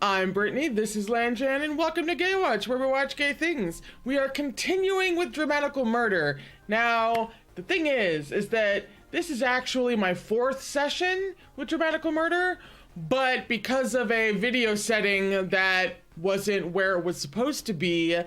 I'm Brittany, this is Lanjan, and welcome to Gaywatch, where we watch gay things. We are continuing with Dramatical Murder. Now, the thing is that this is actually my 4th session with Dramatical Murder, but because of a video setting that wasn't where it was supposed to be,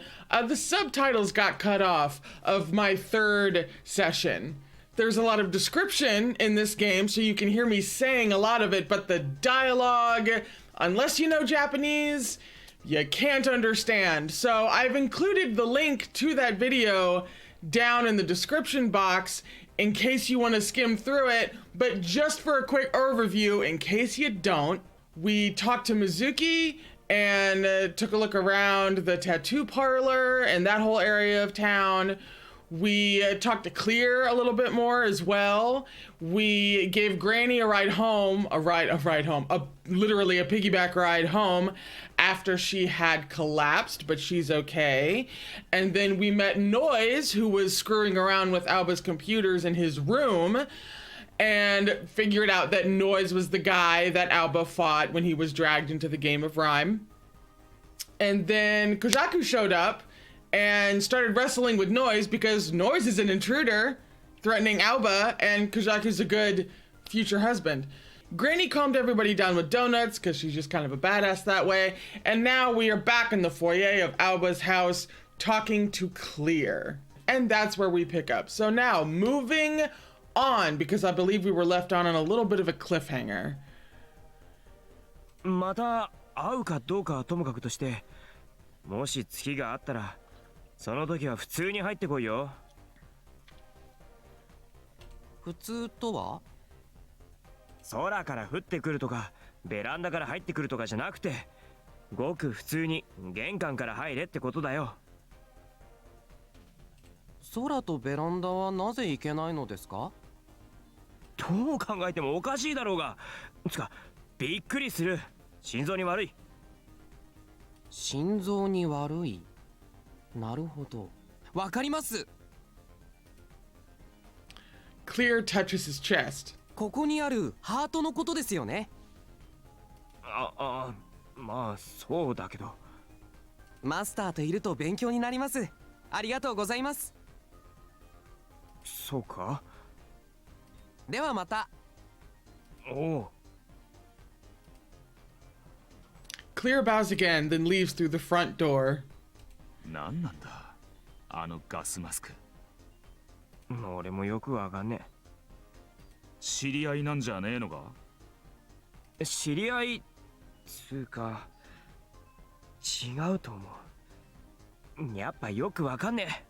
the subtitles got cut off of my 3rd session. There's a lot of description in this game, so you can hear me saying a lot of it, but the dialogue, unless you know Japanese, you can't understand. So I've included the link to that video down in the description box in case you want to skim through it. But just for a quick overview, in case you don't, we talked to Mizuki and took a look around the tattoo parlor and that whole area of town. We talked to Clear a little bit more as well. We gave Granny a ride home, literally a piggyback ride home after she had collapsed, but she's okay. And then we met Noiz, who was screwing around with Alba's computers in his room, and figured out that Noiz was the guy that Alba fought when he was dragged into the game of Rhyme. And then Kojaku showed up and started wrestling with Noiz because Noiz is an intruder threatening Alba, and Kojaku's a good future husband. Granny calmed everybody down with donuts because she's just kind of a badass that way. And now we are back in the foyer of Alba's house talking to Clear. And that's where we pick up. So now moving on, because I believe we were left on a little bit of a cliffhanger. また会うかどうかはともかくとして、もし月があったらその時は普通に入ってこいよ。普通とは？空から降ってくるとかベランダから入ってくるとかじゃなくて、ごく普通に玄関から入れってことだよ。空とベランダはなぜ行けないのですか？どう考えてもおかしいだろうが。つかびっくりする。心臓に悪い。心臓に悪い。なるほど。わかります。Clear touches his chest. ここにあるハートのことですよね。まあそうだけど。マスターといると勉強になります。ありがとうございます。そうか。ではまた。おう。Clear bows again, then leaves through the front door. なんなんだあのガスマスク。俺もよくわかんねえ。知り合いなんじゃねえのか？知り合いつうか違うと思う。やっぱよくわかんねえ。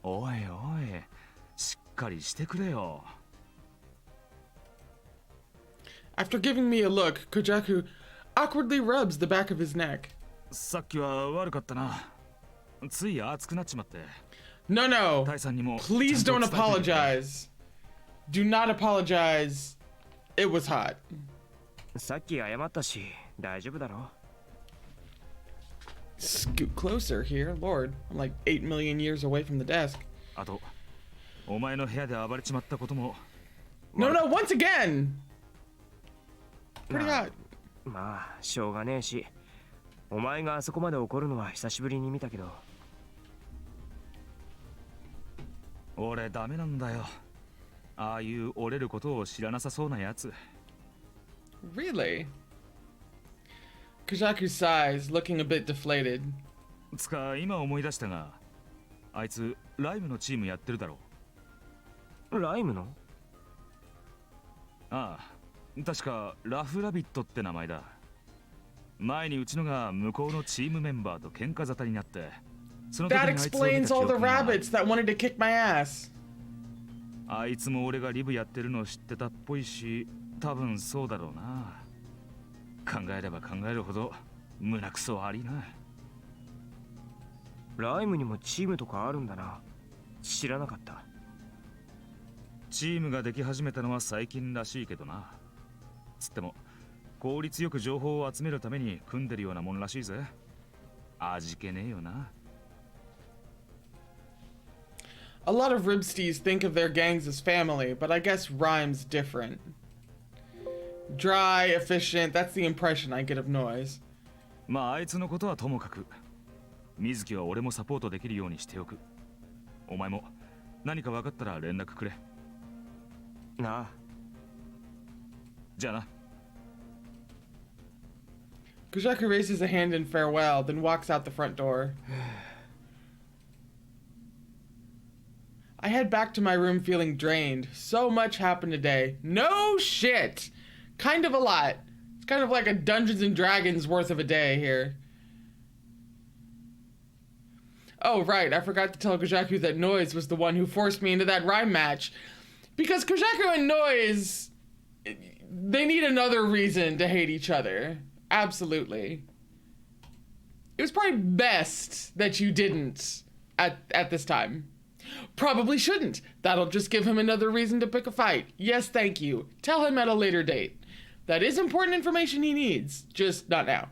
おいおい、しっかりしてくれよ。After giving me a look, Kojaku awkwardly rubs the back of his neck. さっきは悪かったな。つい熱くなっちまって。No, no. タイさんにも Please don't apologize. Do not apologize. It was hot. さっき謝ったし大丈夫だろ。Scoot closer here, Lord. I'm like 8 million years away from the desk. あと、お前の部屋で暴れちまったことも。No, no, once again. Pretty hot. まあしょうがねえし、お前があそこまで怒るのは久しぶりに見たけど。俺ダメなんだよ。ああいう折れることを知らなさそうなやつ。Really? Kojaku sighs, looking a bit deflated. つか今思い出したが、あいつライムのチームやってるだろう。ライムの？ああ、確かラフラビットって名前だ。前にうちのが向こうのチームメンバーと喧嘩沙汰になって、その時に That あいつを見た explains 記 all the 憶が。rabbits that wanted to kick my ass. あいつも俺がリブやってるの知ってたっぽいし、多分そうだろうな。考えれば考えるほど胸くそ悪いな。ライムにもチームとかあるんだな。知らなかった。チームができ始めたのは最近らしいけどな。つっても効率よく情報を集めるために組んでるようなもんらしいぜ。味気ねえよな。A lot of Ribsties think of their gangs as family, but I guess Rhyme's different. Dry, efficient. That's the impression I get of Noiz. まああいつのことはともかく、水木は俺もサポートできるようにしておく。お前も何か分かったら連絡くれ。なあ。じゃあな。Kojaku raises a hand in farewell, then walks out the front door. I head back to my room feeling drained. So much happened today. No shit! Kind of a lot. It's kind of like a Dungeons and Dragons worth of a day here. Oh, right. I forgot to tell Kojaku that Noiz was the one who forced me into that rhyme match. Because Kojaku and Noiz, they need another reason to hate each other. Absolutely. It was probably best that you didn't at this time. Probably shouldn't. That'll just give him another reason to pick a fight. Yes, thank you. Tell him at a later date. That is important information he needs, just not now.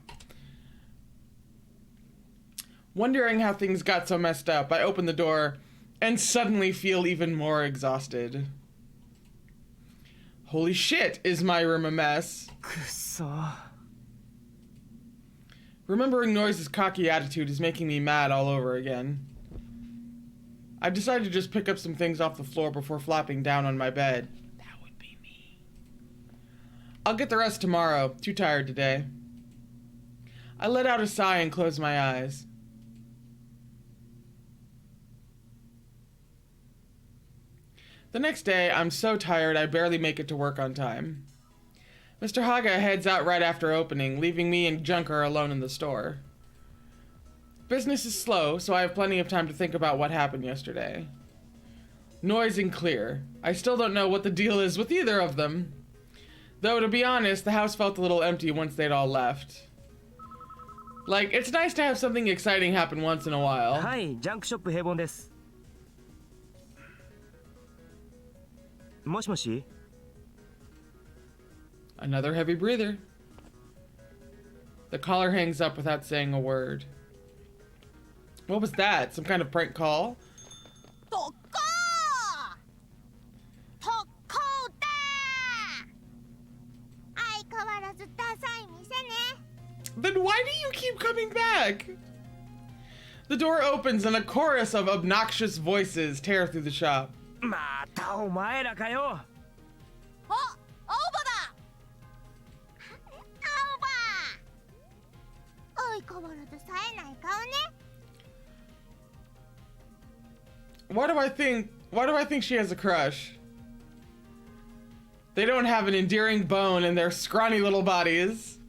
Wondering how things got so messed up, I open the door and suddenly feel even more exhausted. Holy shit, is my room a mess? くっそ。 Remembering Noiz's cocky attitude is making me mad all over again. I decided to just pick up some things off the floor before flopping down on my bed. That would be me. I'll get the rest tomorrow. Too tired today. I let out a sigh and closed my eyes. The next day, I'm so tired I barely make it to work on time. Mr. Haga heads out right after opening, leaving me and Junker alone in the store. Business is slow, so I have plenty of time to think about what happened yesterday. Noiz and Clear. I still don't know what the deal is with either of them. Though, to be honest, the house felt a little empty once they'd all left. Like, it's nice to have something exciting happen once in a while. はい、ジャンクショップ平凡です。もしもし Another heavy breather. The caller hangs up without saying a word. What was that? Some kind of prank call? Then why do you keep coming back? The door opens and a chorus of obnoxious voices tear through the shop. またお前らかよ。 Why do I think she has a crush? They don't have an endearing bone in their scrawny little bodies.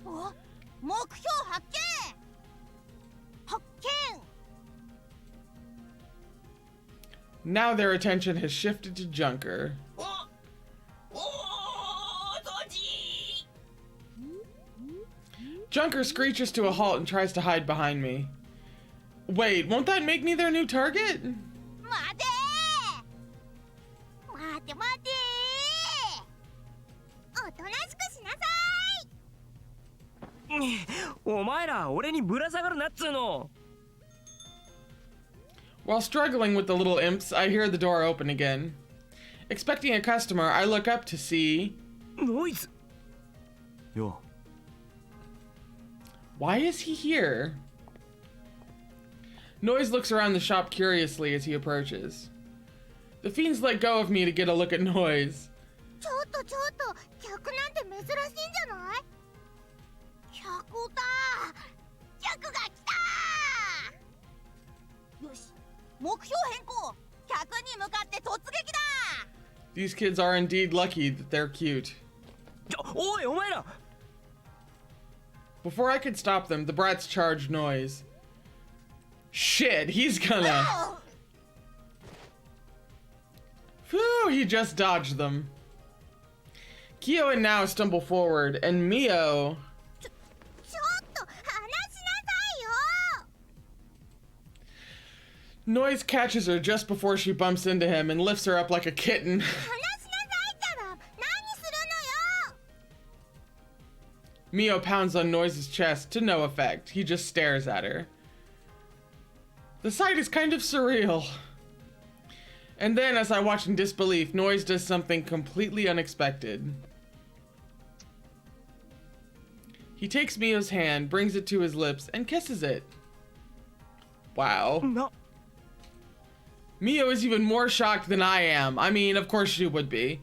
Now their attention has shifted to Junker. Junker screeches to a halt and tries to hide behind me. Wait, won't that make me their new target? お前ら俺にぶら下がるなっつうの。 While struggling with the little imps, I hear the door open again. Expecting a customer, I look up to see... Noiz. Yo. Why is he here? Noiz looks around the shop curiously as he approaches. The fiends let go of me to get a look at Noiz. ちょっと客なんて珍しいんじゃない？客だ！客が来た！よし、目標変更！客に向かって突撃だ！ These kids are indeed lucky that they're cute. おいお前ら！ Before I could stop them, the brats charged Noiz. Shit, he's gonna... Phew, he just dodged them. Kyo and Now stumble forward, and Mio... ちょっと話しなさいよ！ Noiz catches her just before she bumps into him and lifts her up like a kitten. 話しなさいったら何するのよ！ Mio pounds on Noiz's chest to no effect. He just stares at her. The sight is kind of surreal. And then, as I watch in disbelief, Noiz does something completely unexpected. He takes Mio's hand, brings it to his lips, and kisses it. Wow. No. Mio is even more shocked than I am. I mean, of course she would be.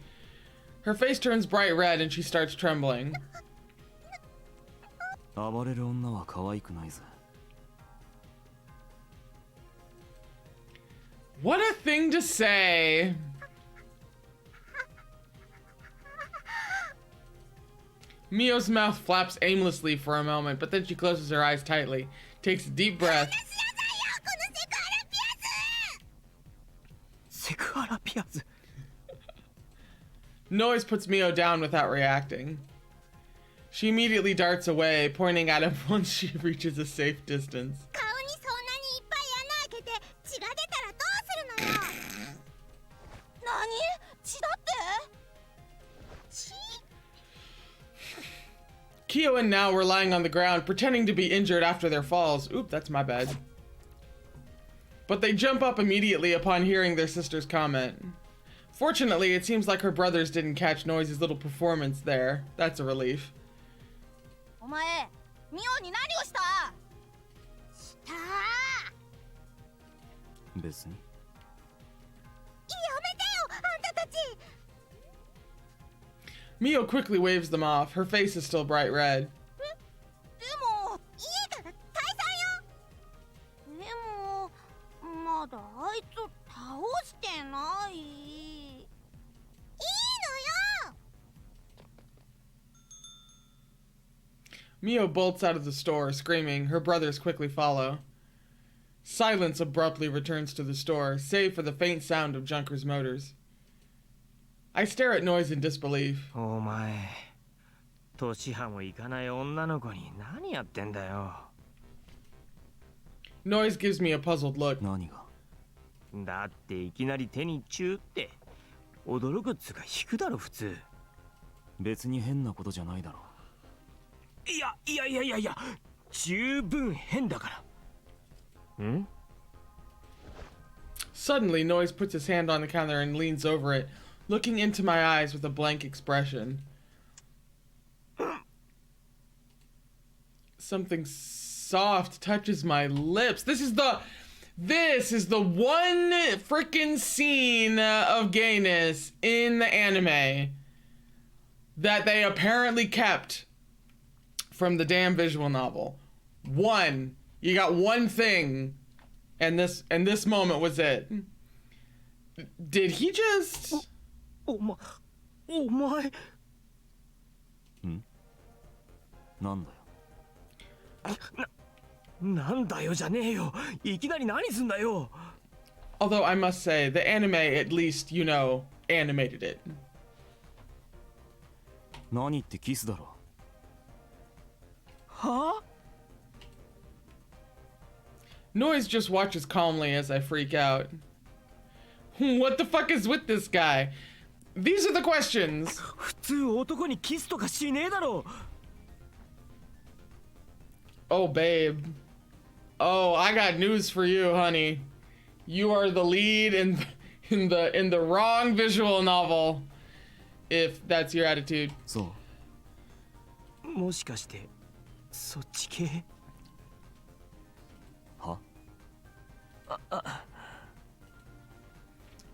Her face turns bright red and she starts trembling. 暴れる女は可愛くないぜ。 What a thing to say. Mio's mouth flaps aimlessly for a moment, but then she closes her eyes tightly, takes a deep breath. セクハラピアス。 Noiz puts Mio down without reacting. She immediately darts away, pointing at him once she reaches a safe distance. 顔にそんなにいっぱい穴開けて血が出たらどうするのよ。何？血だって？血？ Kyo and Now were lying on the ground, pretending to be injured after their falls. Oop, that's my bad. But they jump up immediately upon hearing their sister's comment. Fortunately, it seems like her brothers didn't catch Noiz's little performance there. That's a relief. お前、ミオに何をした？した。別に。やめてよ、あんたたち。 Mio quickly waves them off. Her face is still bright red. でも家から退散よ。でもまだあいつ倒してない。いいのよ。 Mio bolts out of the store, screaming. Her brothers quickly follow. Silence abruptly returns to the store, save for the faint sound of Junker's motors. I stare at Noiz in disbelief. お前、年派もいかない女の子に何やってんだよ。 Noiz gives me a puzzled look. 何が？だっていきなり手にチューって驚くっつうか引くだろ普通。別に変なことじゃないだろ。いや、十分変だから。ん？ Suddenly, Noiz puts his hand on the counter and leans over it, looking into my eyes with a blank expression. Something soft touches my lips. This is the one freaking scene of gayness in the anime that they apparently kept from the damn visual novel. One. You got one thing, and this moment was it. Did he just... お前なんだよ。なんだよじゃねえよ。いきなり何すんだよ。 Although I must say, the anime at least, you know, animated it. 何ってキスだろ。はあ？ Noiz just watches calmly as I freak out. What the fuck is with this guy? These are the questions. 普通男にキスとかしねえだろ。 Oh, babe. Oh, I got news for you, honey. You are the lead in the wrong visual novel. If that's your attitude. そう。もしかしてそっち系？は？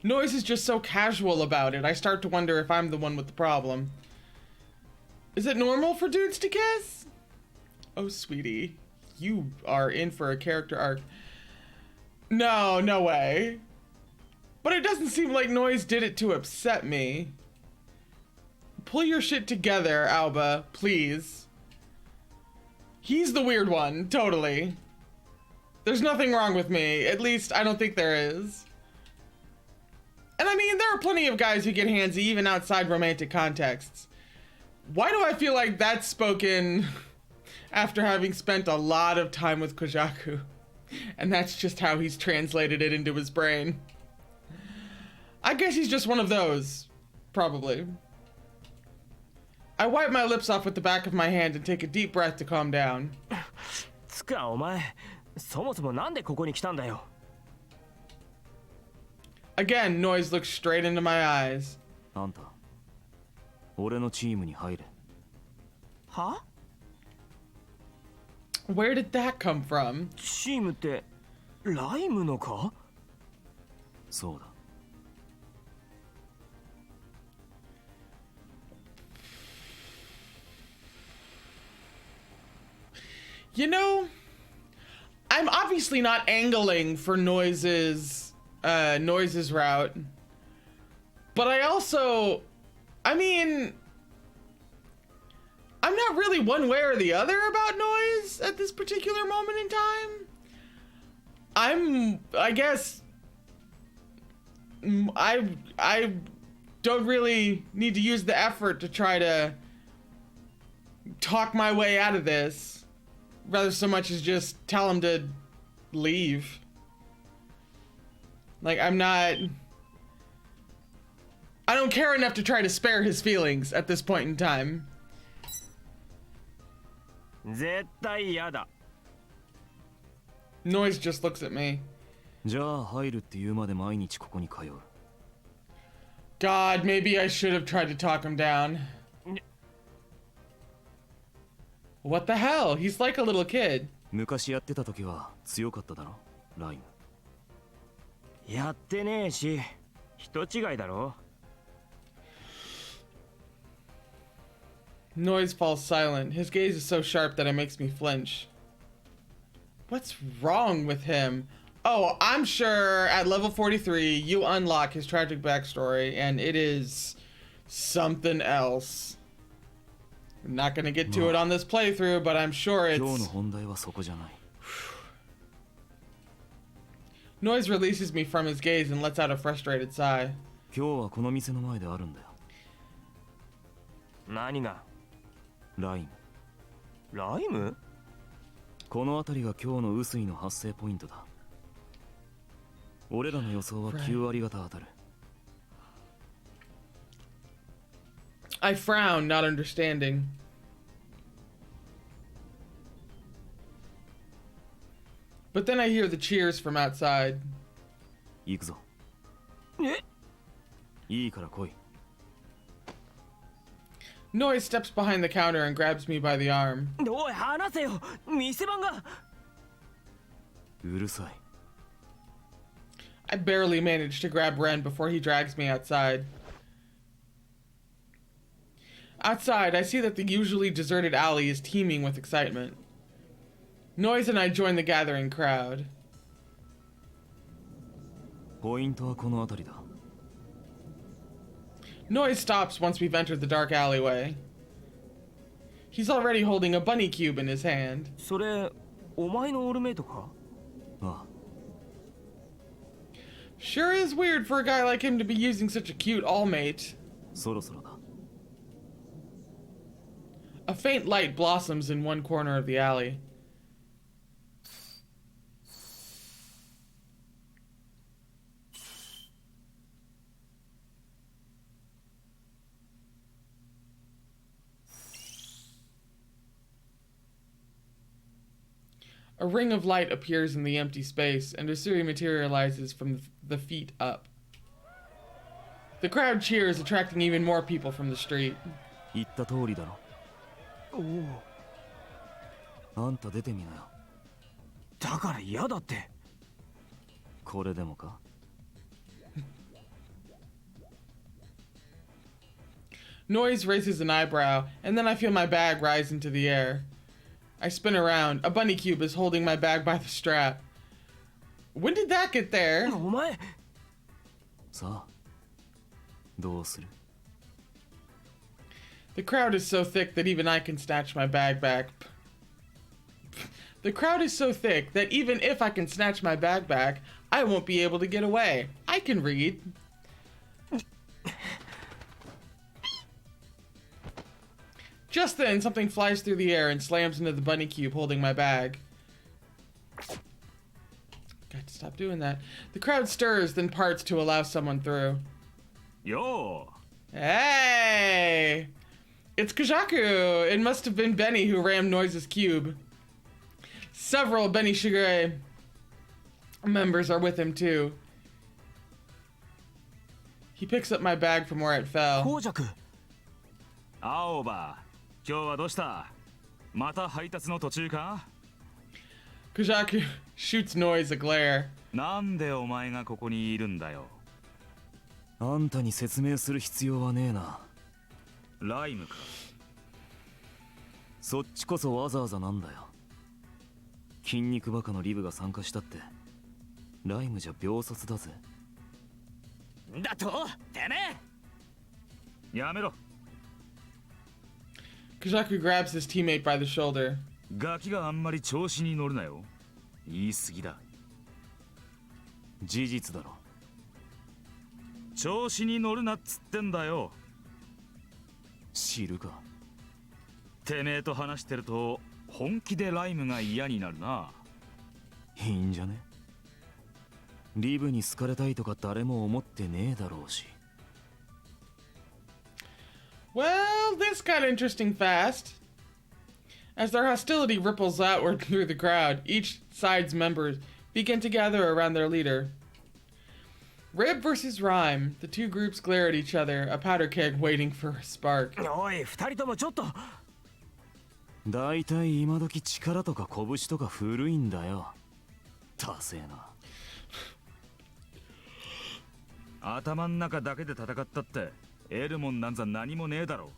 Noiz is just so casual about it. I start to wonder if I'm the one with the problem. Is it normal for dudes to kiss? Oh, sweetie. You are in for a character arc. No, no way. But it doesn't seem like Noiz did it to upset me. Pull your shit together, Alba, please. He's the weird one, totally. There's nothing wrong with me. At least, I don't think there is. And I mean, there are plenty of guys who get handsy even outside romantic contexts. Why do I feel like that's spoken after having spent a lot of time with Kojaku? And that's just how he's translated it into his brain. I guess he's just one of those. Probably. I wipe my lips off with the back of my hand and take a deep breath to calm down. つかお前、そもそもなんでここに来たんだよ。 Again, Noiz looks straight into my eyes. あんた、俺のチームに入れ。は？ Where did that come from? チームってライムのか？そうだ。 You know, I'm obviously not angling for Noiz's route, but I mean, I'm not really one way or the other about Noiz at this particular moment in time. I guess, I don't really need to use the effort to try to talk my way out of this. Rather so much as just tell him to leave. Like, I don't care enough to try to spare his feelings at this point in time. 絶対嫌だ。 Noiz just looks at me. じゃあ入るって言うまで毎日ここに通う。 God, maybe I should have tried to talk him down. What the hell? He's like a little kid. 昔やってた時は強かっただろ、ライム。やってねえし、人違いだろ。 Noiz falls silent. His gaze is so sharp that it makes me flinch. What's wrong with him? Oh, I'm sure at level 43 you unlock his tragic backstory and it is something else. I'm not gonna get to it on this playthrough, but I'm sure it's... 今日の本題はそこじゃない。 Noiz releases me from his gaze and lets out a frustrated sigh. 今日はこの店の前であるんだよ。何が？ライム。ライム？この辺りが今日の雨水の発生ポイントだ。俺らの予想は9割方当たる。I frown, not understanding. But then I hear the cheers from outside. 行くぞ。え？いいから来い。 Noiz steps behind the counter and grabs me by the arm. おい、離せよ。店番が。うるさい。 I barely manage to grab Ren before he drags me outside. Outside, I see that the usually deserted alley is teeming with excitement. Noiz and I join the gathering crowd. ポイントはこの辺りだ。 Noiz stops once we've entered the dark alleyway. He's already holding a bunny cube in his hand. それ、お前のオールメイトか？ああ。 Sure is weird for a guy like him to be using such a cute all-mate. そろそろだ。 A faint light blossoms in one corner of the alley. A ring of light appears in the empty space, and Usuri materializes from the feet up. The crowd cheers, attracting even more people from the street. 言った通りだろ。おお。あんた出てみなよ。だから嫌だって。これでもか？ Noiz raises an eyebrow, and then I feel my bag rise into the air. I spin around. A bunny cube is holding my bag by the strap. When did that get there? お前。さあ、どうする？ The crowd is so thick that even I can snatch my bag back. The crowd is so thick that even if I can snatch my bag back, I won't be able to get away. I can read. Just then, something flies through the air and slams into the bunny cube holding my bag. Got to stop doing that. The crowd stirs, then parts to allow someone through. よ Hey! It's Kojaku! It must have been Benny who rammed Noiz's cube. Several Benny Shigure members are with him too. He picks up my bag from where it fell. コージャク。青葉、今日はどうした？また配達の途中か？ Kojaku shoots Noiz a glare. なんでお前がここにいるんだよ。あんたに説明する必要はねえな。ライムか。そっちこそわざわざなんだよ。筋肉バカのリブが参加したってライムじゃ秒殺だぜ。だとてめえ。やめろ。 Kojaku grabs his teammate by the shoulder. ガキがあんまり調子に乗るなよ。言い過ぎだ。事実だろ。調子に乗るなっつってんだよ。知るか。てめえと話してると本気でライムが嫌になるな。いいんじゃね。リブに好かれたいとか誰も思ってねえだろうし。 Well, this got interesting fast. As their hostility ripples outward through the crowd, each side's members begin to gather around their leader. Rib versus Rhyme. The two groups glare at each other, a powder keg waiting for a spark. おい、二人ともちょっと。だいたい今時力とか拳とか古いんだよ。ダセえな。頭ん中だけで戦ったって得るもんなんざ何もねえだろ。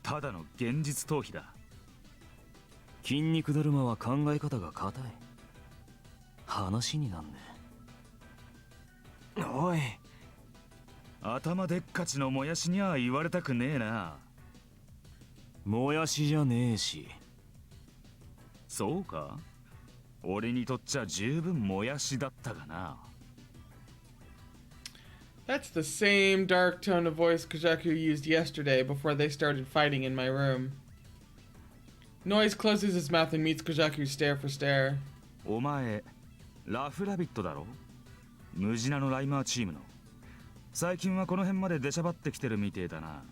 ただの現実逃避だ。筋肉だるまは考え方が硬い。話になんねえ。おい、頭でっかちのもやしには言われたくねえな。もやしじゃねえし。そうか。俺にとっちゃ十分もやしだったがな。That's the same dark tone of voice Kojaku used yesterday before they started fighting in my room. Noiz closes his mouth and meets Kojaku stare for stare. お前ラフラビットだろ。ムジナのライマーチームの。最近はこの辺まで出しゃばってきてるみてえだな。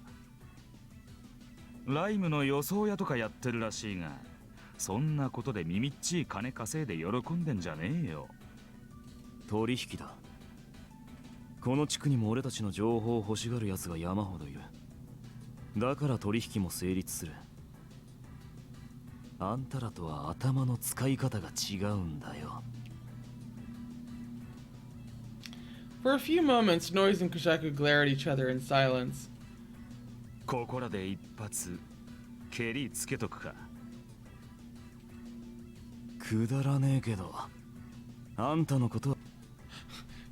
ライムの予想屋とかやってるらしいが、そんなことで耳っちい金稼いで喜んでんじゃねえよ。取引だ。この地区にも俺たちの情報を欲しがる奴が山ほどいる。だから取引も成立する。あんたらとは頭の使い方が違うんだよ。For a few moments, Noiz and Kojaku glare at each other in silence. ここらで一発蹴りつけとくか。くだらねえけど、あんたのことは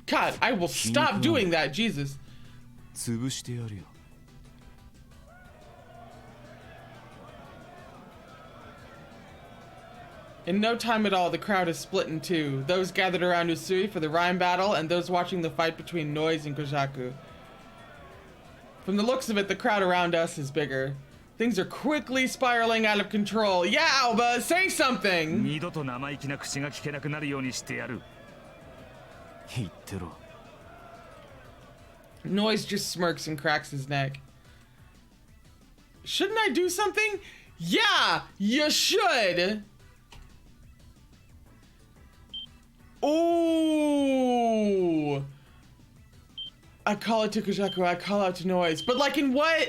God, I will stop doing that, Jesus. 潰してやるよ。In no time at all, the crowd is split in two. Those gathered around Usui for the rhyme battle, and those watching the fight between Noiz and Kojaku. From the looks of it, the crowd around us is bigger. Things are quickly spiraling out of control. Yeah, Alba, say something! 二度と生意気な口が聞けなくなるようにしてやる。言ってろ。Noiz just smirks and cracks his neck. Shouldn't I do something? Yeah, you should! Ooh! I call it to Kojaku, I call out to Noiz. But like in what?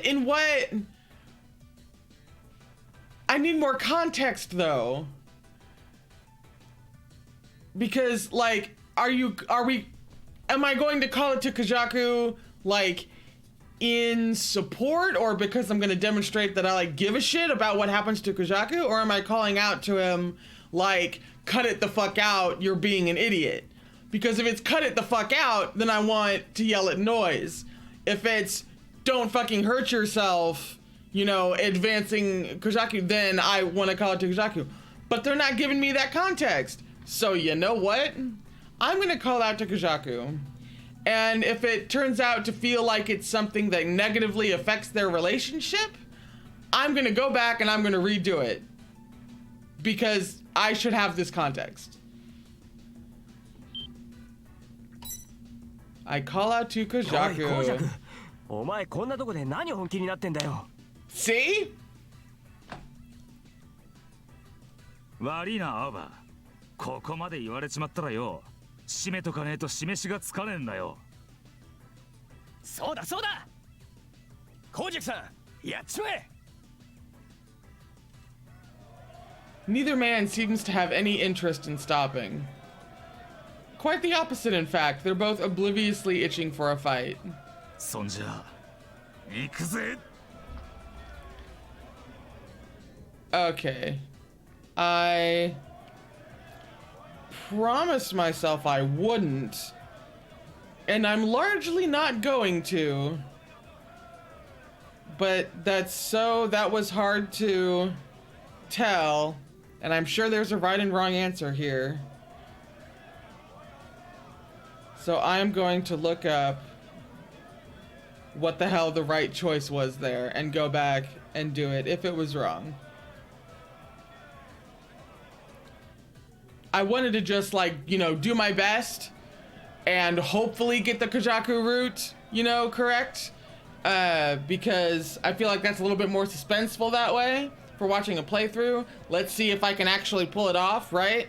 I need more context though. Because like, am I going to call it to Kojaku like in support, or because I'm gonna demonstrate that I like give a shit about what happens to Kojaku, or am I calling out to him like, cut it the fuck out, you're being an idiot? Because if it's cut it the fuck out, then I want to yell at Noiz. If it's don't fucking hurt yourself, you know, advancing Kojaku, then I want to call it to Kojaku. But they're not giving me that context. So you know what? I'm going to call out to Kojaku. And if it turns out to feel like it's something that negatively affects their relationship, I'm going to go back and I'm going to redo it. Because I should have this context. I call out to おい、コージャク Kojaku. お前こんなとこで何本気になってんだよ。 See? 悪いな、アーバー。ここまで言われちまったらよ、締めとかねえと示しがつかねえんだよ。そうだそうだ、コージャクさんやっちまえ。Neither man seems to have any interest in stopping. Quite the opposite, in fact. They're both obliviously itching for a fight. そんじゃ行くぜ。 Okay. I promised myself I wouldn't, and I'm largely not going to. But that was hard to tell, and I'm sure there's a right and wrong answer here. So I'm going to look up what the hell the right choice was there and go back and do it if it was wrong. I wanted to just, like, you know, do my best and hopefully get the Kojaku route, you know, correct. Because I feel like that's a little bit more suspenseful that way for watching a playthrough. Let's see if I can actually pull it off, right?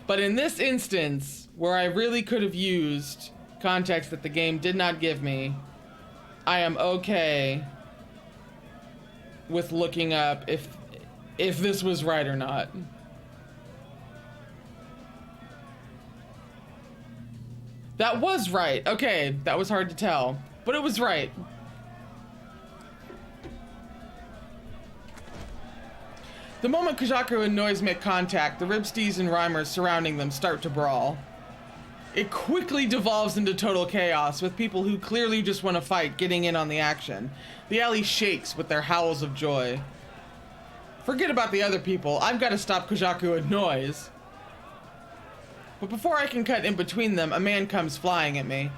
But in this instance, where I really could have used context that the game did not give me, I am okay with looking up if this was right or not. That was right. Okay, that was hard to tell, but it was right. The moment Kojaku and Noiz make contact, the Ribstees and Rhymers surrounding them start to brawl. It quickly devolves into total chaos, with people who clearly just want to fight getting in on the action. The alley shakes with their howls of joy. Forget about the other people, I've got to stop Kojaku and Noiz. But before I can cut in between them, a man comes flying at me.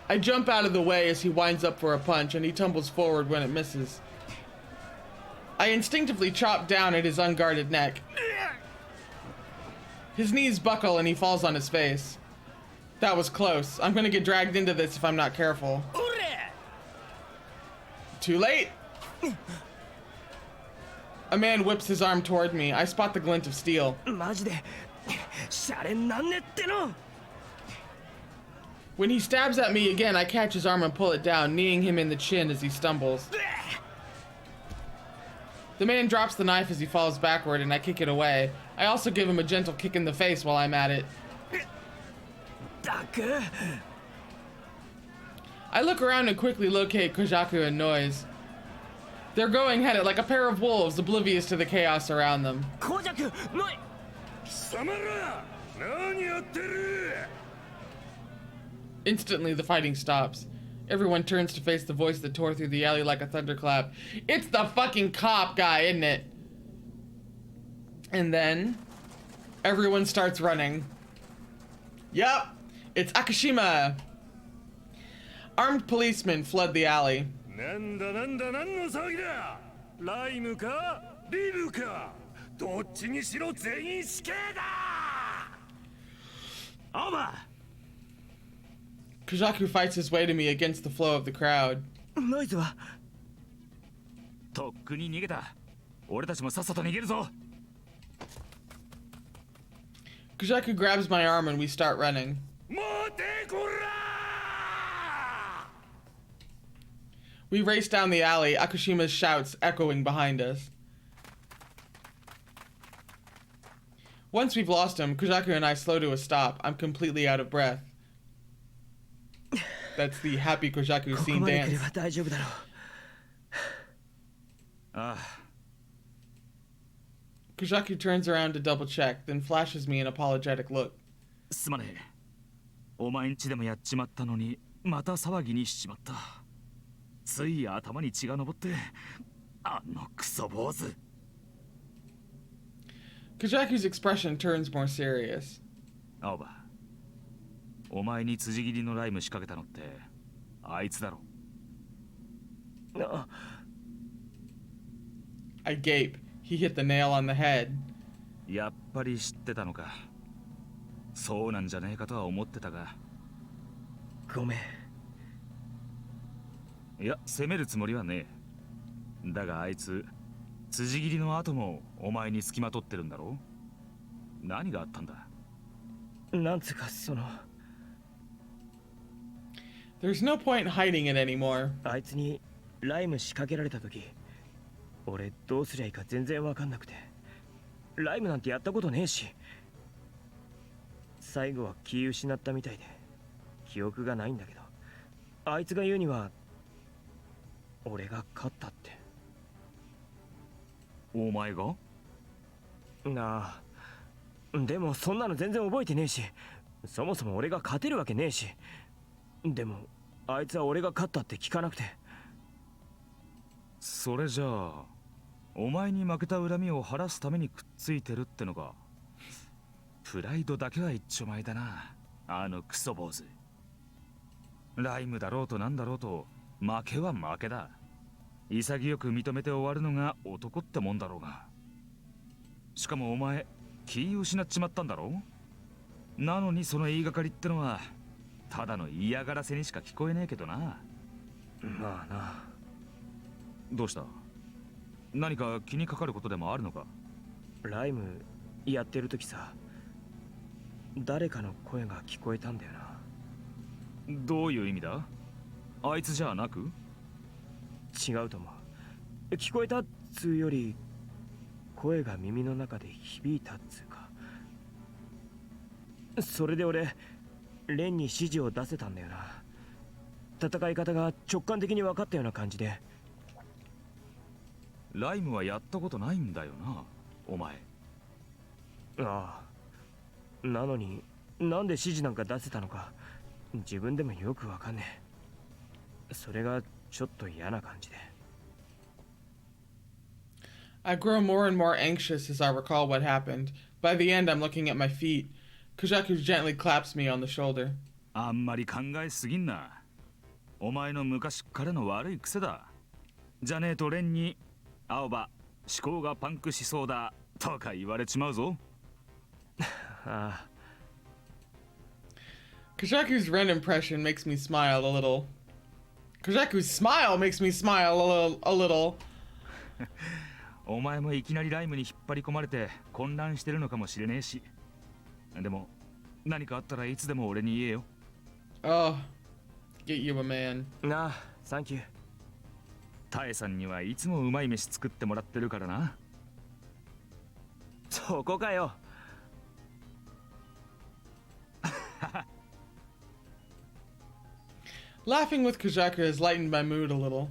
I jump out of the way as he winds up for a punch, and he tumbles forward when it misses. I instinctively chop down at his unguarded neck. His knees buckle and he falls on his face. That was close. I'm gonna get dragged into this if I'm not careful. Too late! A man whips his arm toward me. I spot the glint of steel. When he stabs at me again, I catch his arm and pull it down, kneeing him in the chin as he stumbles. The man drops the knife as he falls backward, and I kick it away. I also give him a gentle kick in the face while I'm at it. I look around and quickly locate Kojaku and Noiz. They're going at it like a pair of wolves, oblivious to the chaos around them. Kojaku, Noiz! Instantly, the fighting stops. Everyone turns to face the voice that tore through the alley like a thunderclap. It's the fucking cop guy, isn't it? And then, everyone starts running. Yup, it's Akashima. Armed policemen flood the alley. Kojaku fights his way to me against the flow of the crowd. とっくに逃げた。俺たちもさっさと逃げるぞ。 Kojaku grabs my arm and we start running. We race down the alley, Akashima's shouts echoing behind us. Once we've lost him, Kojaku and I slow to a stop. I'm completely out of breath. That's the happy Kojaku scene dance. Kojaku turns around to double check, then flashes me an apologetic look. すまねえ。お前んちでもやっちまったのに、また騒ぎにしちまった。つい頭に血が上って、あのクソ坊主。Kojaku's expression turns more serious. 青葉、お前に辻切りのライム仕掛けたのって、あいつだろ。I gape. He hit the nail on the head. やっぱり知ってたのか。そうなんじゃねえかとは思ってたが。ごめん。いや、責めるつもりはねえ。だがあいつ、辻切りの後もお前に付きまとってるんだろ。何があったんだ。なんつうかその。There's no point in hiding it anymore. あいつにライム仕掛けられた時、俺どうすりゃいいか全然わかんなくて、ライムなんてやったことねえし、最後は気失ったみたいで記憶がないんだけど、あいつが言うには俺が勝ったって。お前が？なあ、でもそんなの全然覚えてねえし、そもそも俺が勝てるわけねえし、でもあいつは俺が勝ったって聞かなくて。それじゃあお前に負けた恨みを晴らすためにくっついてるってのか。プライドだけは一丁前だな、あのクソ坊主。ライムだろうとなんだろうと負けは負けだ。潔く認めて終わるのが男ってもんだろうが。しかもお前気失っちまったんだろう。なのにその言いがかりってのはただの嫌がらせにしか聞こえねえけどな。まあな。どうした？何か気にかかることでもあるのか？ライムやってる時さ、誰かの声が聞こえたんだよな。どういう意味だ？あいつじゃなく？違うと思う。聞こえたっつうより、声が耳の中で響いたっつうか。それで俺レンに指示を出せたんだよな。戦い方が直感的に分かったような感じで。ライムはやったことないんだよな、お前。ああ、なのになんで指示なんか出せたのか自分でもよく分かんねえ。それがちょっと嫌な感じで。I grow more and more anxious as I recall what happened. By the end, I'm looking at my feet. Kojaku gently claps me on the shoulder. あんまり考えすぎんな。お前の昔からの悪い癖だ。じゃねえとレンに青葉思考がパンクしそうだとか言われちまうぞ。ああ。Kojaku's Ren impression makes me smile a little. Kojaku's smile makes me smile a little. お前もいきなりライムに引っ張り込まれて混乱してるのかもしれねえし。でも何かあったらいつでも俺に言えよ。Oh, get you a man. なあ、サンキュー。タエさんにはいつもうまい飯作ってもらってるからな。そこかよ。Laughing with Kojaku has lightened my mood a little.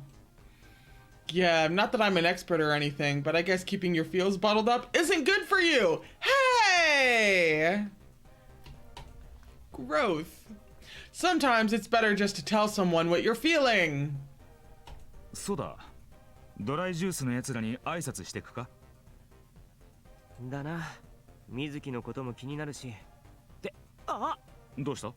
Yeah, not that I'm an expert or anything, but I guess keeping your feels bottled up isn't good for you. Hey! Growth. Sometimes it's better just to tell someone what you're feeling. そうだ。ドライジュースのやつらに挨拶してくか？だな。水木のことも気になるし。で、あ！どうした？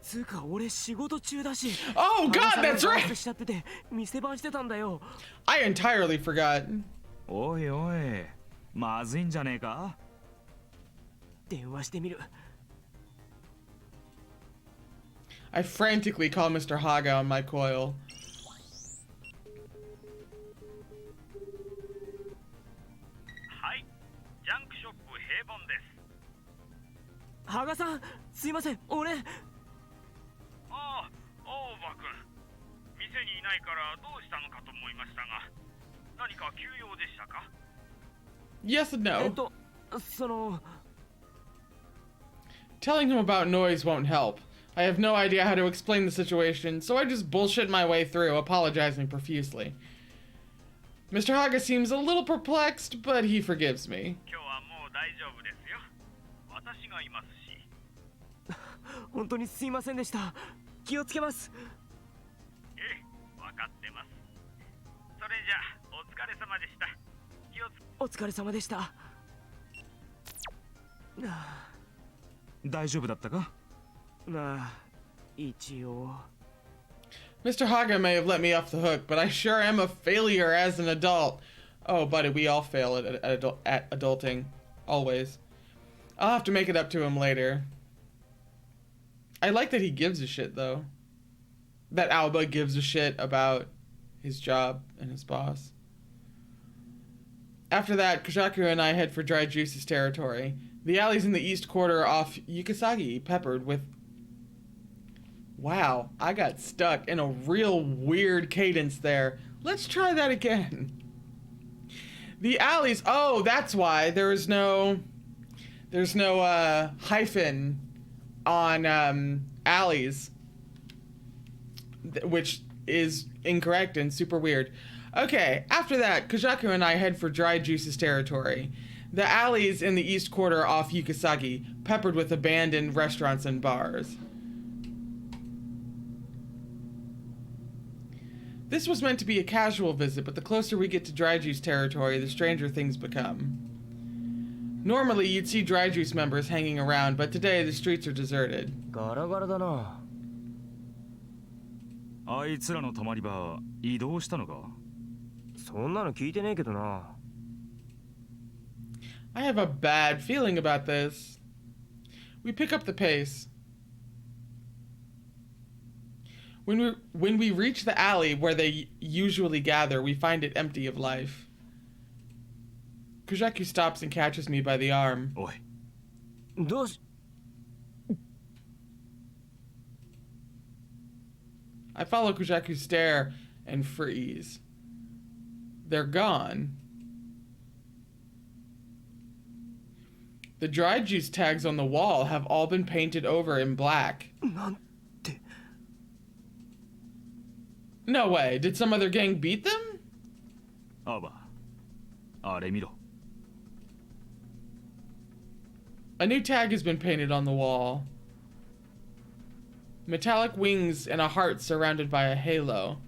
つうか俺仕事中だし。Oh God, that's right! しちゃってて店番してたんだよ。I entirely forgot. おいおい、まずいんじゃねえか？電話してみる。I frantically call Mr. Haga on my coil. はい、ジャンクショップ平凡です。羽賀さん、すいません、俺。ああ、大場君。店にいないからどうしたのかと思いましたが、何か急用でしたか？ Yes and no. その。Telling him about Noiz won't help. I have no idea how to explain the situation, so I just bullshit my way through, apologizing profusely. Mr. Haga seems a little perplexed, but he forgives me. 今日はもう大丈夫ですよ。私がいますし。本当にすいませんでした。気をつけます。ええ、わかってます。それじゃあ、お疲れ様でした。お疲れ様でした。大丈夫だったか？まあ、一応。Mr. Haga may have let me off the hook, but I sure am a failure as an adult. Oh, buddy, we all fail at adulting. Always. I'll have to make it up to him later. I like that he gives a shit, though. That Alba gives a shit about his job and his boss. After that, Kojaku and I head for Dry Juice's territory. The alleys in the east quarter off Yukasagi peppered with Wow, I got stuck in a real weird cadence there. Let's try that again. The alleys, oh, that's why there's no hyphen on alleys, which is incorrect and super weird. Okay, after that, Kojaku and I head for Dry Juice's territory. The alleys in the east quarter off Yukisagi, peppered with abandoned restaurants and bars. This was meant to be a casual visit, but the closer we get to Dry Juice territory, the stranger things become. Normally, you'd see Dry Juice members hanging around, but today the streets are deserted. ガラガラだな。あいつらの泊まり場移動したのか？そんなの聞いてねえけどな。I have a bad feeling about this. We pick up the pace. When we reach the alley where they usually gather, we find it empty of life. Kojaku stops and catches me by the arm. おい、どうし I follow Kojaku's stare and freeze. They're gone. The Dry Juice tags on the wall have all been painted over in black. なんて。 No way. Did some other gang beat them? アバ、あれ見ろ。 A new tag has been painted on the wall. Metallic wings and a heart surrounded by a halo.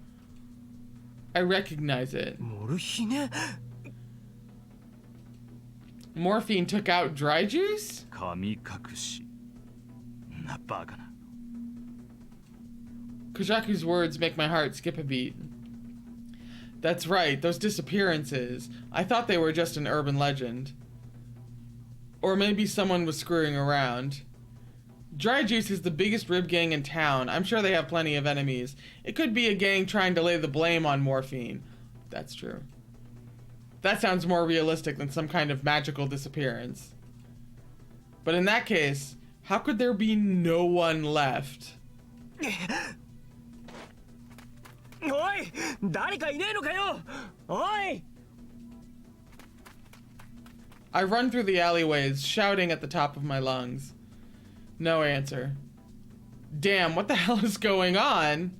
I recognize it. モルヒネ Morphine took out Dry Juice? 神隠し。なバカな。 Kojaku's words make my heart skip a beat. That's right, those disappearances. I thought they were just an urban legend. Or maybe someone was screwing around. Dry Juice is the biggest rib gang in town. I'm sure they have plenty of enemies. It could be a gang trying to lay the blame on Morphine. That's true. That sounds more realistic than some kind of magical disappearance. But in that case, how could there be no one left? おい誰かいねえのかよおい I run through the alleyways, shouting at the top of my lungs. No answer. Damn, what the hell is going on?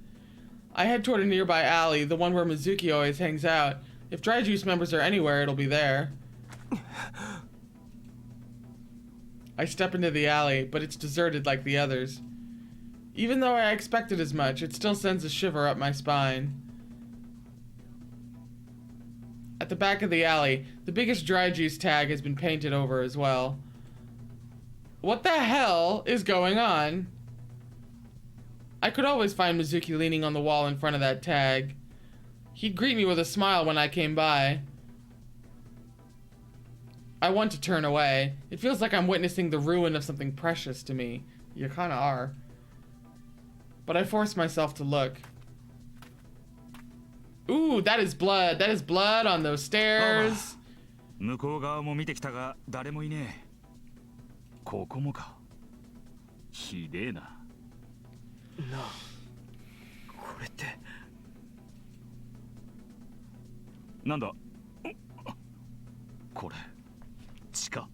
I head toward a nearby alley, the one where Mizuki always hangs out. If Dry Juice members are anywhere, it'll be there. I step into the alley, but it's deserted like the others. Even though I expected as much, it still sends a shiver up my spine. At the back of the alley, the biggest Dry Juice tag has been painted over as well. What the hell is going on? I could always find Mizuki leaning on the wall in front of that tag. He'd greet me with a smile when I came by. I want to turn away. It feels like I'm witnessing the ruin of something precious to me. You kinda are. But I force myself to look. Ooh, that is blood. That is blood on those stairs. 向こう側も見てきたが誰もいねえ。ここもか。ひでえな。なあこれってなんだこれ地下。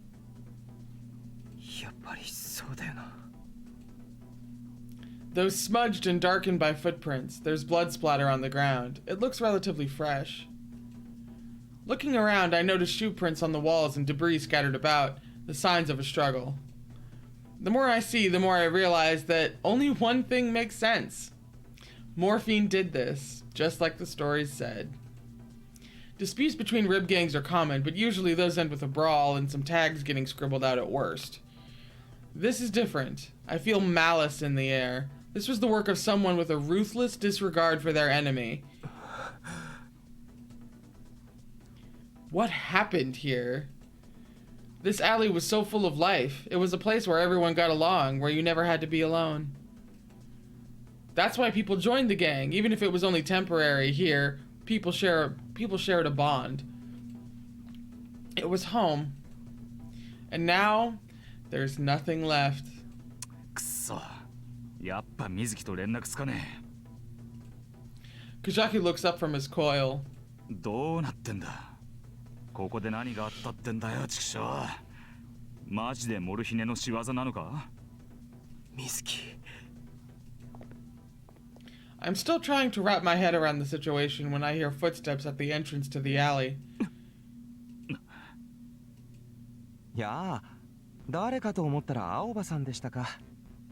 やっぱりそうだよな Though smudged and darkened by footprints, there's blood splatter on the ground. It looks relatively fresh. Looking around, I notice shoe prints on the walls and debris scattered about, the signs of a struggle. The more I see, the more I realize that only one thing makes sense. Morphine did this, just like the stories said. Disputes between rib gangs are common, but usually those end with a brawl and some tags getting scribbled out at worst. This is different. I feel malice in the air. This was the work of someone with a ruthless disregard for their enemy. What happened here? This alley was so full of life. It was a place where everyone got along, where you never had to be alone. That's why people joined the gang, even if it was only temporary. Here, people shared a bond. It was home. And now, there's nothing left. くそ。やっぱ水木と連絡つかね Kojaku looks up from his coil. え。どうなってんだ。ここで何があったってんだよ、畜生。マジでモルヒネの仕業なのか。水木。I'm still trying to wrap my head around the situation when I hear footsteps at the entrance to the alley. やあ、誰かと思ったら青葉さんでしたか。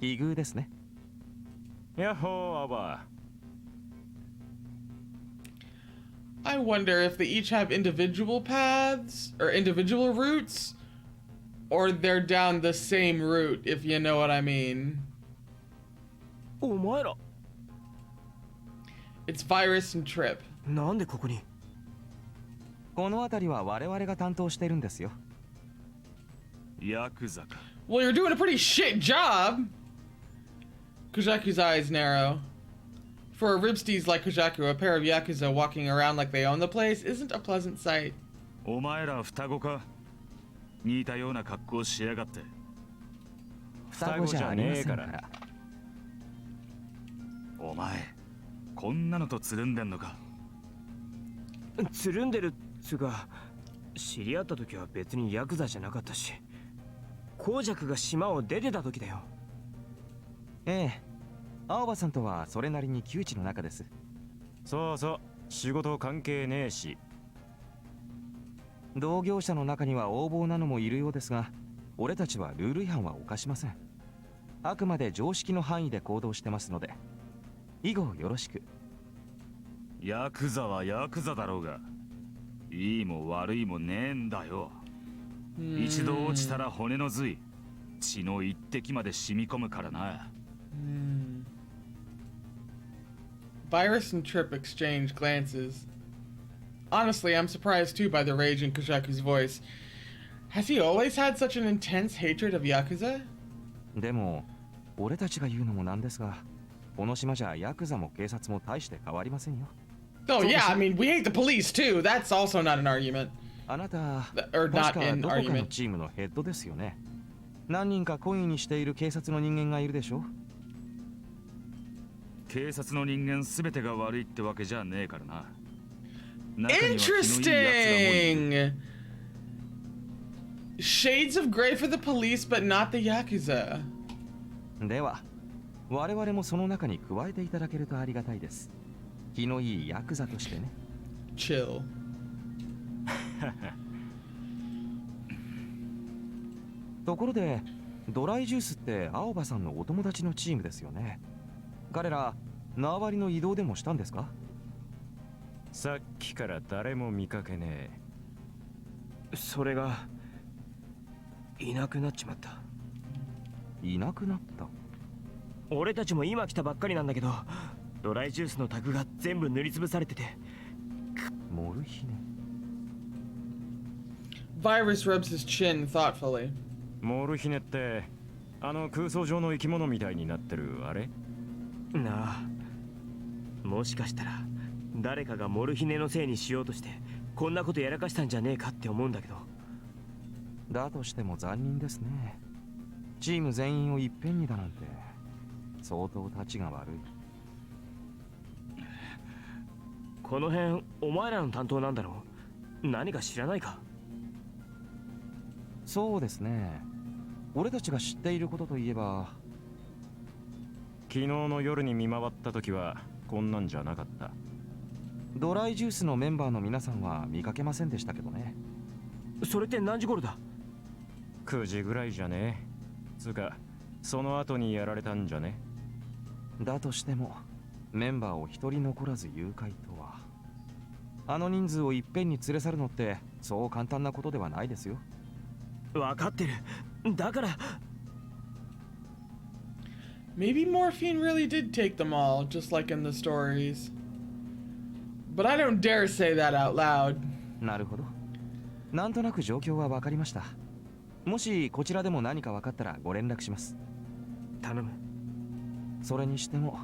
奇遇ですね。やっほー、青葉。I wonder if they each have individual paths or individual routes, or they're down the same route, if you know what I mean. お前ら It's Virus and Trip. なんでここに。この辺りは我々が担当してるんですよ。ヤクザか。 Well, you're doing a pretty shit job. Kojaku's eyes narrow. For a ribsteez like Kojaku, a pair of Yakuza walking around like they own the place isn't a pleasant sight. お前ら双子か。似たような格好しやがって。双子じゃありませんから。お前、こんなのとつるんでんのか。つるんでるっつうか、知り合った時は別にヤクザじゃなかったし、コジャクが島を出てた時だよ。ええ、青葉さんとはそれなりに旧知の仲です。そうそう、仕事関係ねえし。同業者の中には横暴なのもいるようですが、俺たちはルール違反は犯しません。あくまで常識の範囲で行動してますので、以後よろしく。ヤクザはヤクザだろうが、いいも悪いもねえんだよ。一度落ちたら骨の髄、血の一滴まで染み込むからな。Virus and Trip exchange glances. Honestly, I'm surprised too by the rage in Kojaku's voice. Has he always had such an intense hatred of Yakuza? でも、俺たちが言うのもなんですが、この島じゃヤクザも警察も大して変わりませんよ。Oh yeah, I mean, we hate the police too. That's also not an argument. あなた、 Or 確 not か an どこかの argument. チームのヘッドですよね。何人か懇意にしている警察の人間がいるでしょ。警察の人間すべてが悪いってわけじゃねえからな。Interesting! Shades of gray for the police, but not the Yakuza. では、我々もその中に加えていただけるとありがたいです。気のいいヤクザとしてね。Chill. ところで、ドライジュースって青葉さんのお友達のチームですよね。彼ら、縄張りの移動でもしたんですか？さっきから誰も見かけねえ。それがいなくなっちまった。いなくなった？俺たちも今来たばっかりなんだけど、ドライジュースのタグが全部塗りつぶされてて。モルヒネ。Virus rubs his chin thoughtfully. モルヒネってあの空想上の生き物みたいになってるあれ？なあ、もしかしたら誰かがモルヒネのせいにしようとしてこんなことやらかしたんじゃねえかって思うんだけど。だとしても残忍ですね。チーム全員をいっぺんにだなんて相当たちが悪い。この辺お前らの担当なんだろう？何か知らないか？そうですね。俺たちが知っていることといえば、昨日の夜に見回った時はこんなんじゃなかった。ドライジュースのメンバーの皆さんは見かけませんでしたけどね。それって何時頃だ？9時ぐらいじゃね。つかその後にやられたんじゃね。だとしてもメンバーを一人残らず誘拐とは。あの人数をいっぺんに連れ去るのってそう簡単なことではないですよ。分かってる。だから Maybe Morphine really did take them all, just like in the stories. But I don't dare say that out loud. なるほど。なんとなく状況は分かりました。もしこちらでも何か分かったらご連絡します。頼む。それにしても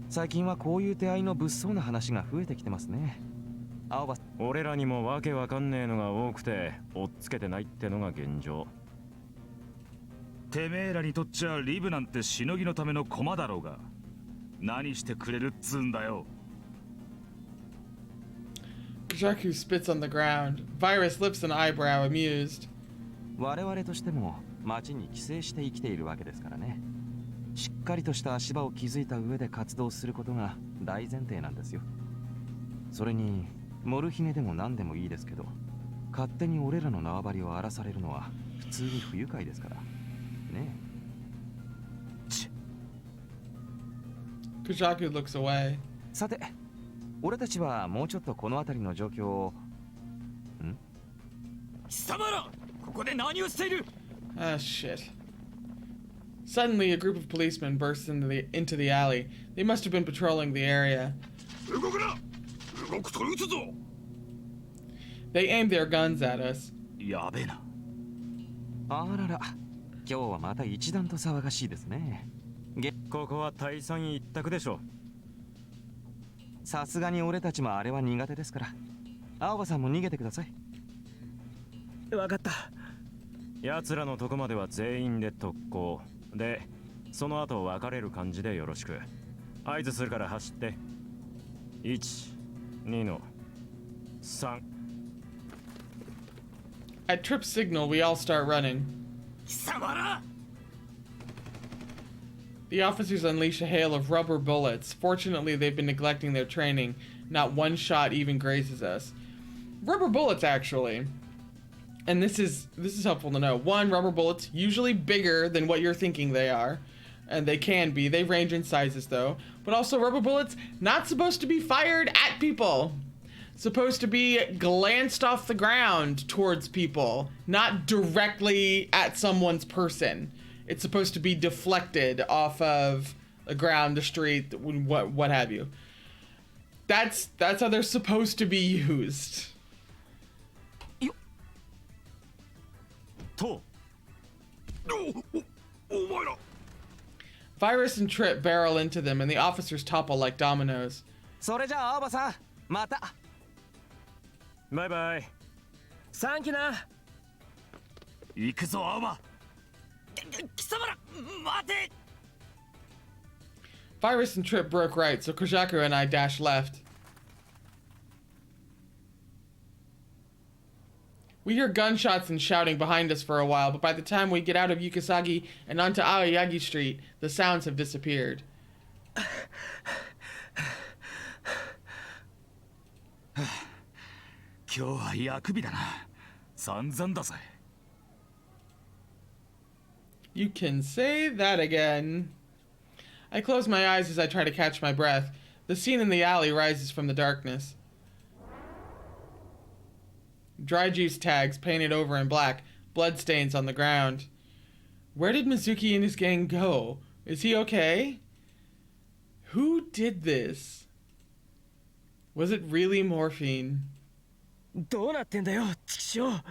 最近はこういう手合いの物騒な話が増えてきてますね。青葉、俺らにもわけわかんねえのが多くて追っつけてないってのが現状。てめえらにとっちゃリブなんてしのぎのための駒だろうが。何してくれるっつんだよ。Kojaku spits on the ground. Virus lifts an eyebrow, amused. 我々としても町に寄生して生きているわけですからね。しっかりとした足場を築いた上で活動することが大前提なんですよ。それにモルヒネでも何でもいいですけど、勝手に俺らの縄張りを荒らされるのは普通に不愉快ですからね。Kojaku looks away. さて、俺たちはもうちょっとこの辺りの状況を。貴様ら、ここで何をしている？ Ah, shit. Suddenly, a group of policemen burst into the alley. They must have been patrolling the area. 動くな。動くと撃つぞ。They aimed their guns at us. やべえな。あらら、今日はまた一段と騒がしいですね。ここは大三一択でしょ。さすがに俺たちもあれは苦手ですから。青葉さんも逃げてください。わかった。奴らのとこまでは全員で特攻で、その後別れる感じでよろしく。合図するから走って。1、2の3。At Trip's signal, we all start running. 貴様ら。The officers unleash a hail of rubber bullets. Fortunately, they've been neglecting their training. Not one shot even grazes us. Rubber bullets, actually. And this is helpful to know. One, rubber bullets, usually bigger than what you're thinking they are. And they can be. They range in sizes, though. But also, rubber bullets, not supposed to be fired at people. Supposed to be glanced off the ground towards people. Not directly at someone's person. It's supposed to be deflected off of the ground, the street, what have you. That's how they're supposed to be used. Virus and Trip barrel into them, and the officers topple like dominoes. それじゃあ青葉さん、また。バイバイ。サンキューな。行くぞ青葉。貴様ら、待て。 Virus and Trip broke right, so Kojaku and I dashed left. We hear gunshots and shouting behind us for a while, but by the time we get out of Yukisagi and onto Aoyagi Street, the sounds have disappeared. 今日は薬日だな。散々だぜ。You can say that again. I close my eyes as I try to catch my breath. The scene in the alley rises from the darkness. Dry juice tags painted over in black, bloodstains on the ground. Where did Mizuki and his gang go? Is he okay? Who did this? Was it really Morphine? どうなってんだよ、チキショー。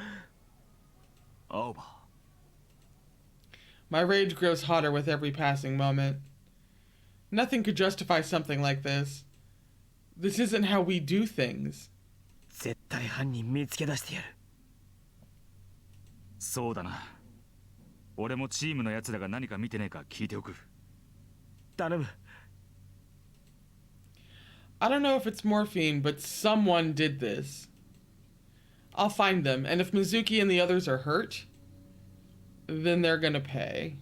青葉。My rage grows hotter with every passing moment. Nothing could justify something like this. This isn't how we do things. 絶対犯人見つけ出してやる。そうだな。俺もチームのやつらが何か見てねえか聞いておく。頼む。I don't know if it's Morphine, but someone did this. I'll find them, and if Mizuki and the others are hurt, then they're gonna pay.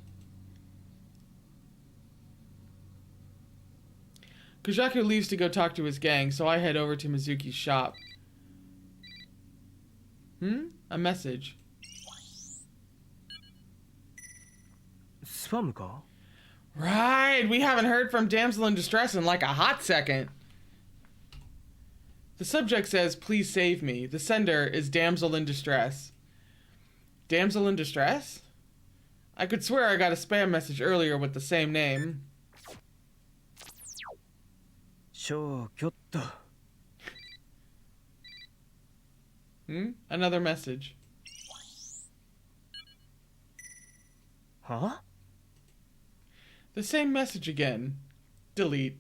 Kojaku leaves to go talk to his gang, so I head over to Mizuki's shop. A message. スパムか？ Right, we haven't heard from Damsel in Distress in like a hot second. The subject says, please save me. The sender is Damsel in Distress. Damsel in Distress? I could swear I got a spam message earlier with the same name. 消去っと。Another message. は？ The same message again. Delete.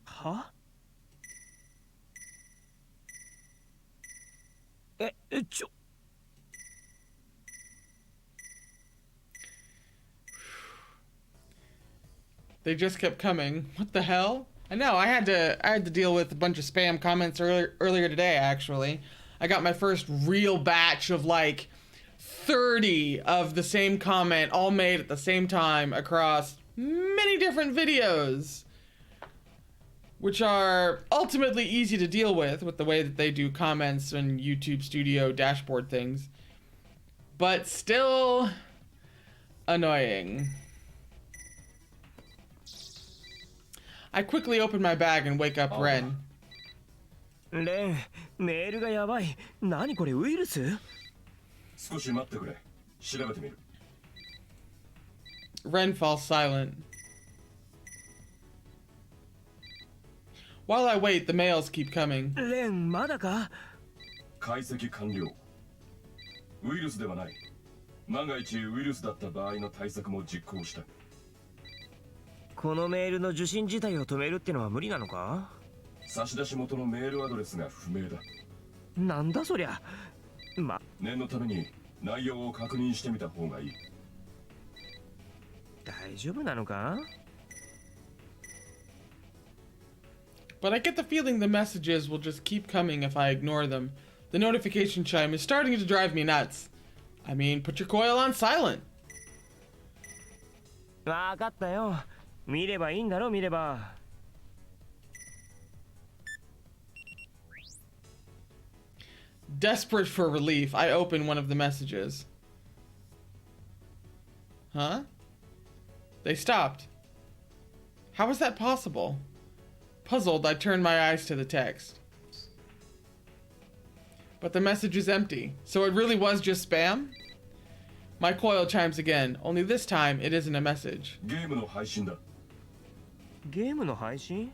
は？ They just kept coming. What the hell? I know, I had to deal with a bunch of spam comments earlier today, actually. I got my first real batch of like 30 of the same comment all made at the same time across many different videos, which are ultimately easy to deal with the way that they do comments and YouTube Studio dashboard things, but still annoying. I quickly open my bag and wake up Ren. レン、メールがやばい。何これ、ウイルス？少し待ってくれ。調べてみる。Ren falls silent. While I wait, the mails keep coming. レン、まだか？解析完了。ウイルスではない。万が一ウイルスだった場合の対策も実行した。このメールの受信自体を止めるってのは無理なのか？差出元のメールアドレスが不明だ。なんだそりゃ。念のために内容を確認してみた方がいい。大丈夫なのか？ But I get the feeling the messages will just keep coming if I ignore them. The notification chime is starting to drive me nuts. I mean, put your coil on silent. わかったよ。見ればいいんだろ、見れば。Desperate for relief, I open one of the messages. Huh? They stopped. How is that possible? Puzzled, I turn my eyes to the text. But the message is empty, so it really was just spam? My coil chimes again, only this time it isn't a message. ゲームの配信だ。ゲームの配信？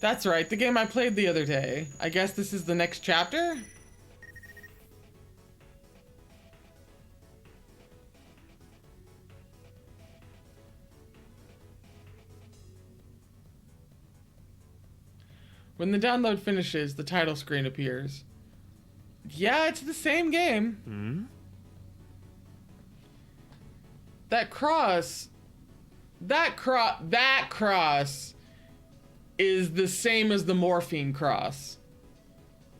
That's right, the game I played the other day. I guess this is the next chapter? When the download finishes, the title screen appears. Yeah, it's the same game. That cross is the same as the Morphine cross.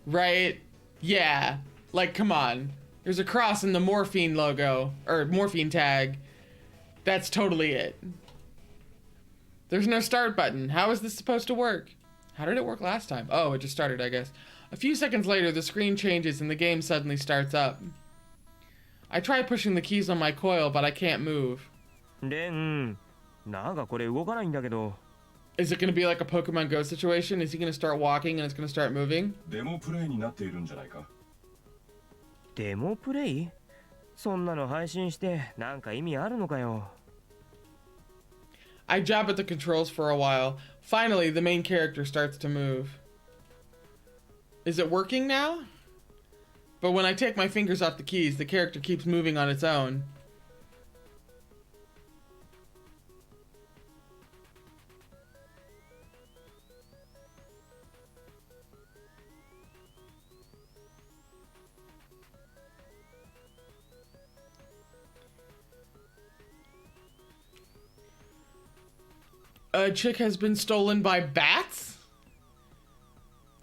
Right? Yeah. Like, come on. There's a cross in the Morphine logo, or Morphine tag. That's totally it. There's no start button. How is this supposed to work? How did it work last time? Oh, it just started, I guess. A few seconds later, the screen changes and the game suddenly starts up. I try pushing the keys on my coil, but I can't move. レン、なんかこれ動かないんだけど。Is it going to be like a Pokemon Go situation? Is he going to start walking and it's going to start moving? デモプレイになっているんじゃないか。デモプレイ？そんなの配信してなんか意味あるのかよ。I jab at the controls for a while. Finally, the main character starts to move. Is it working now? But when I take my fingers off the keys, the character keeps moving on its own. A chick has been stolen by bats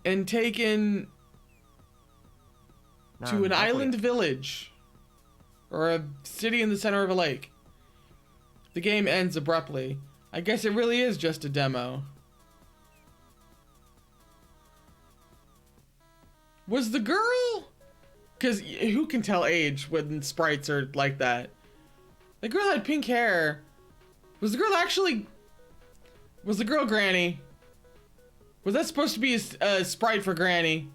and taken to an island village or a city in the center of a lake. The game ends abruptly. I guess it really is just a demo. Was the girl? Because who can tell age when sprites are like that? The girl had pink hair. Was the girl actually... Was the girl Granny? Was that supposed to be a sprite for Granny?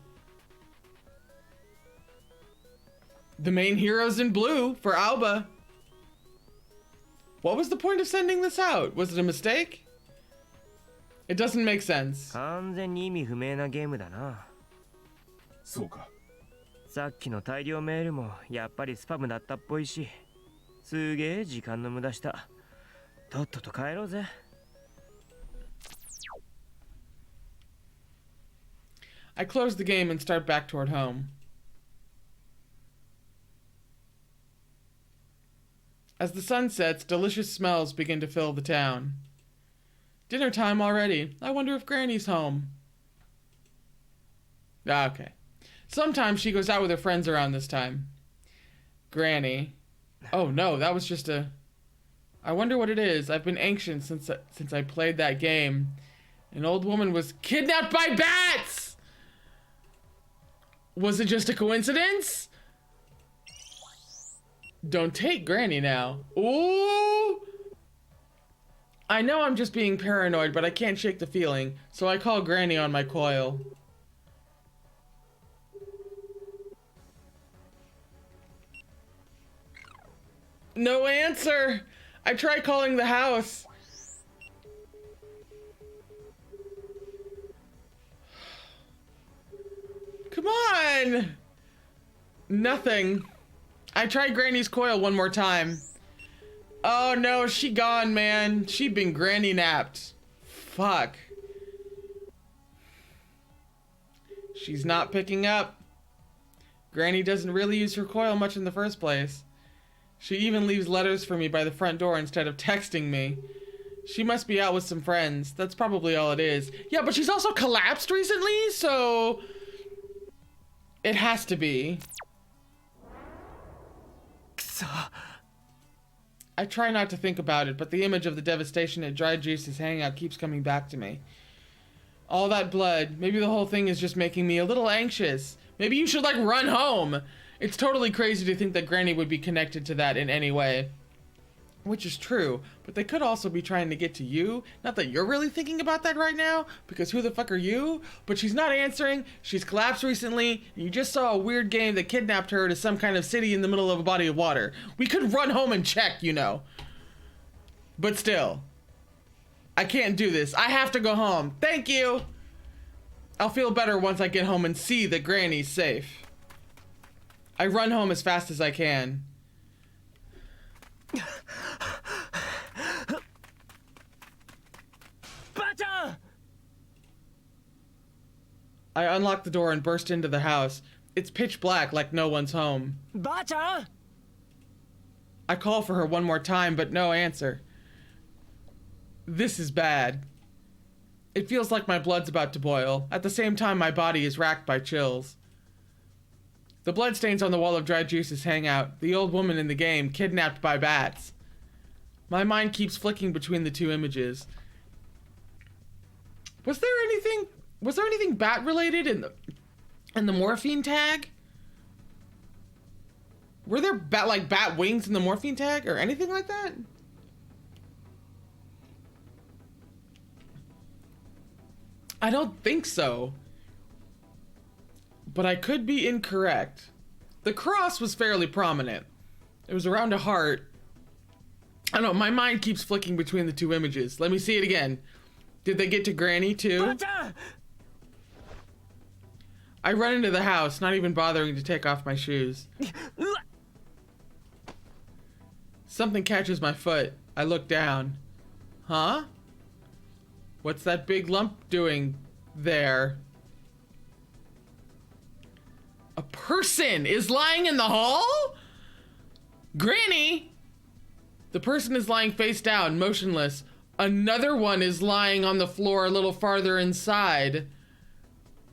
The main hero's in blue for Alba. What was the point of sending this out? Was it a mistake? It doesn't make sense. 完全に意味不明なゲームだな。そうか。さっきの大量メールもやっぱりスパムだったっぽいし、すげえ時間の無駄した。とっとと帰ろうぜ。I close the game and start back toward home. As the sun sets, delicious smells begin to fill the town. Dinner time already. I wonder if Granny's home. Ah, okay. Sometimes she goes out with her friends around this time. Granny. Oh no, that was just a... I wonder what it is. I've been anxious since I played that game. An old woman was kidnapped by bats! Was it just a coincidence? Don't take Granny now. Ooh! I know I'm just being paranoid, but I can't shake the feeling, so I call Granny on my coil. No answer! I tried calling the house. Come on! Nothing. I tried Granny's coil one more time. Oh no, she gone, man. She been granny napped. Fuck. She's not picking up. Granny doesn't really use her coil much in the first place. She even leaves letters for me by the front door instead of texting me. She must be out with some friends. That's probably all it is. Yeah, but she's also collapsed recently, so... it has to be. I try not to think about it, but the image of the devastation at Dry Juice's hangout keeps coming back to me. All that blood. Maybe the whole thing is just making me a little anxious. Maybe you should, like, run home. It's totally crazy to think that Granny would be connected to that in any way. Which is true, but they could also be trying to get to you. Not that you're really thinking about that right now, because who the fuck are you? But she's not answering, she's collapsed recently, and you just saw a weird game that kidnapped her to some kind of city in the middle of a body of water. We could run home and check, you know. But still, I can't do this. I have to go home. Thank you! I'll feel better once I get home and see that Granny's safe. I run home as fast as I can. I unlock the door and burst into the house. It's pitch black, like no one's home. Bacha! I call for her one more time, but no answer. This is bad. It feels like my blood's about to boil. At the same time, my body is racked by chills. The bloodstains on the wall of Dry Juice's hangout. The old woman in the game, kidnapped by bats. My mind keeps flicking between the two images. Was there anything bat related in the Morphine tag? Were there bat wings in the Morphine tag or anything like that? I don't think so. But I could be incorrect. The cross was fairly prominent. It was around a heart. I don't know, my mind keeps flicking between the two images. Let me see it again. Did they get to Granny too? I run into the house, not even bothering to take off my shoes. Something catches my foot. I look down. Huh? What's that big lump doing there? A person is lying in the hall? Granny! The person is lying face down, motionless. Another one is lying on the floor a little farther inside.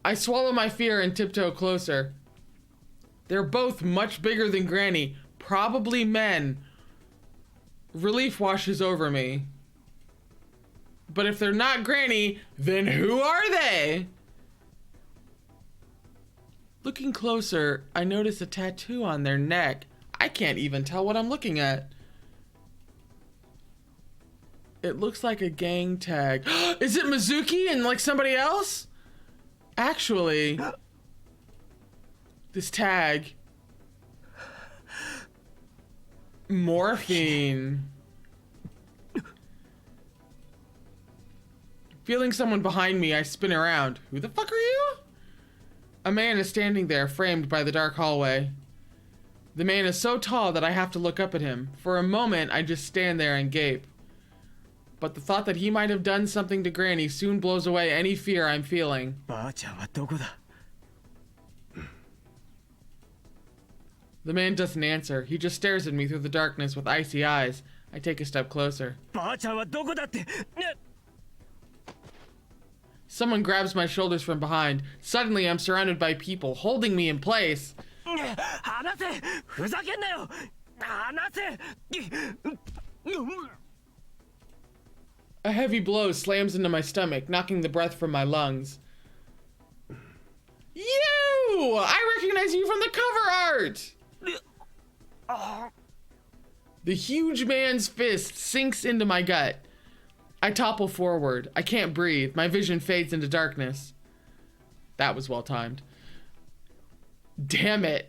I swallow my fear and tiptoe closer. They're both much bigger than Granny, probably men. Relief washes over me. But if they're not Granny, then who are they? Looking closer, I notice a tattoo on their neck. I can't even tell what I'm looking at. It looks like a gang tag. Is it Mizuki and like somebody else? Actually, this tag. Morphine. Feeling someone behind me, I spin around. Who the fuck are you? A man is standing there, framed by the dark hallway. The man is so tall that I have to look up at him. For a moment, I just stand there and gape. But the thought that he might have done something to Granny soon blows away any fear I'm feeling. The man doesn't answer. He just stares at me through the darkness with icy eyes. I take a step closer. ばあちゃんはどこだって。ね Someone grabs my shoulders from behind. Suddenly, I'm surrounded by people, holding me in place. 離せ。ふざけんなよ。離せ。 A heavy blow slams into my stomach, knocking the breath from my lungs. You! I recognize you from the cover art! The huge man's fist sinks into my gut. I topple forward. I can't breathe. My vision fades into darkness. That was well timed. Damn it.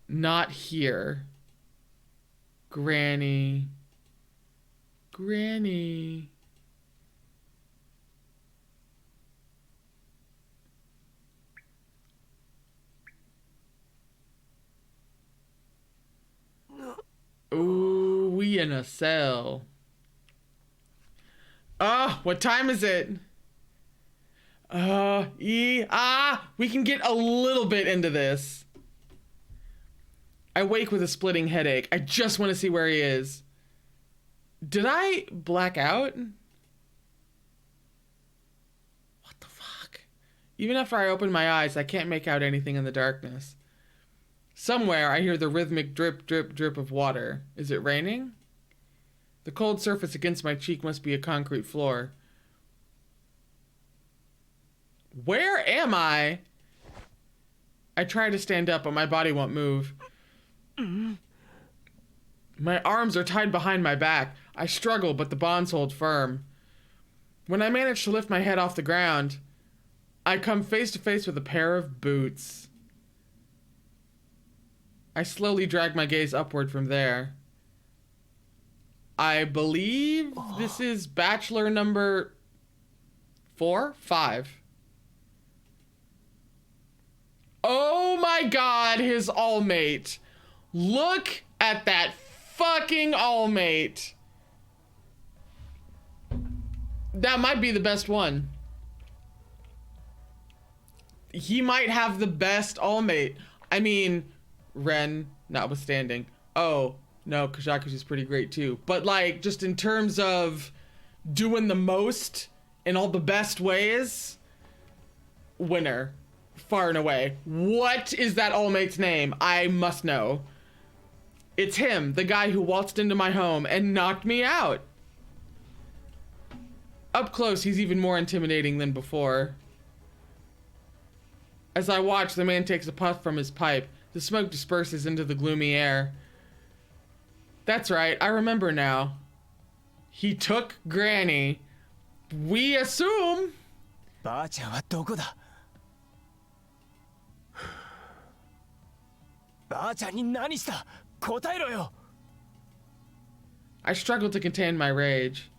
Not here. Granny. Granny. Ooh, we in a cell. What time is it? We can get a little bit into this. I wake with a splitting headache. I just want to see where he is. Did I black out? What the fuck? Even after I open my eyes, I can't make out anything in the darkness. Somewhere, I hear the rhythmic drip, drip, drip of water. Is it raining? The cold surface against my cheek must be a concrete floor. Where am I? I try to stand up, but my body won't move. My arms are tied behind my back. I struggle, but the bonds hold firm. When I manage to lift my head off the ground, I come face to face with a pair of boots. I slowly drag my gaze upward from there. I believe this is bachelor number 4? 5. Oh my god, his all-mate. Look at that fucking all-mate. That might be the best one. He might have the best all-mate. I mean, Ren notwithstanding. Oh, no, Kojaku's is pretty great too. But like, just in terms of doing the most in all the best ways, winner. Far and away. What is that all-mate's name? I must know. It's him, the guy who waltzed into my home and knocked me out. Up close, he's even more intimidating than before. As I watch, the man takes a puff from his pipe. The smoke disperses into the gloomy air. That's right, I remember now. He took Granny. We assume. ばあちゃんはどこだばあちゃんに何した答えろよ I struggle to contain my rage.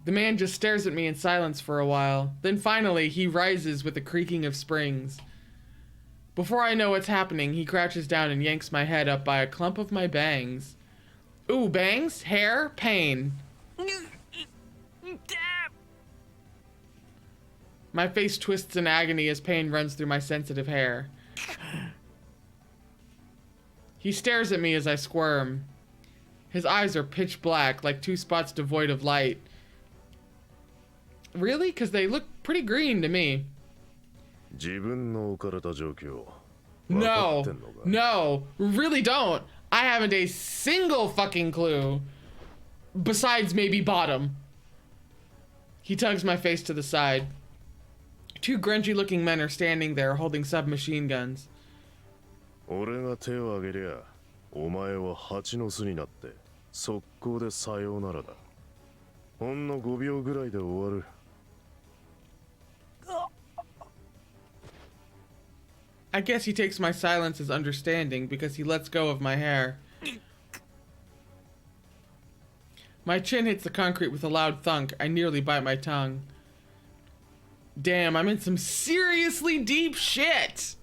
The man just stares at me in silence for a while. Then finally, he rises with a creaking of springs. Before I know what's happening, he crouches down and yanks my head up by a clump of my bangs. Ooh, bangs, hair, pain. My face twists in agony as pain runs through my sensitive hair. He stares at me as I squirm. His eyes are pitch black, like 2 spots devoid of light. Really? Because they look pretty green to me. No, no, really don't. I haven't a single fucking clue. Besides maybe bottom. He tugs my face to the side. 2 grungy looking men are standing there holding submachine guns. 俺が手を挙げりゃ、お前は蜂の巣になって速攻でさようならだ。ほんの5秒ぐらいで終わる。I guess he takes my silence as understanding because he lets go of my hair. My chin hits the concrete with a loud thunk. I nearly bite my tongue. Damn, I'm in some seriously deep shit.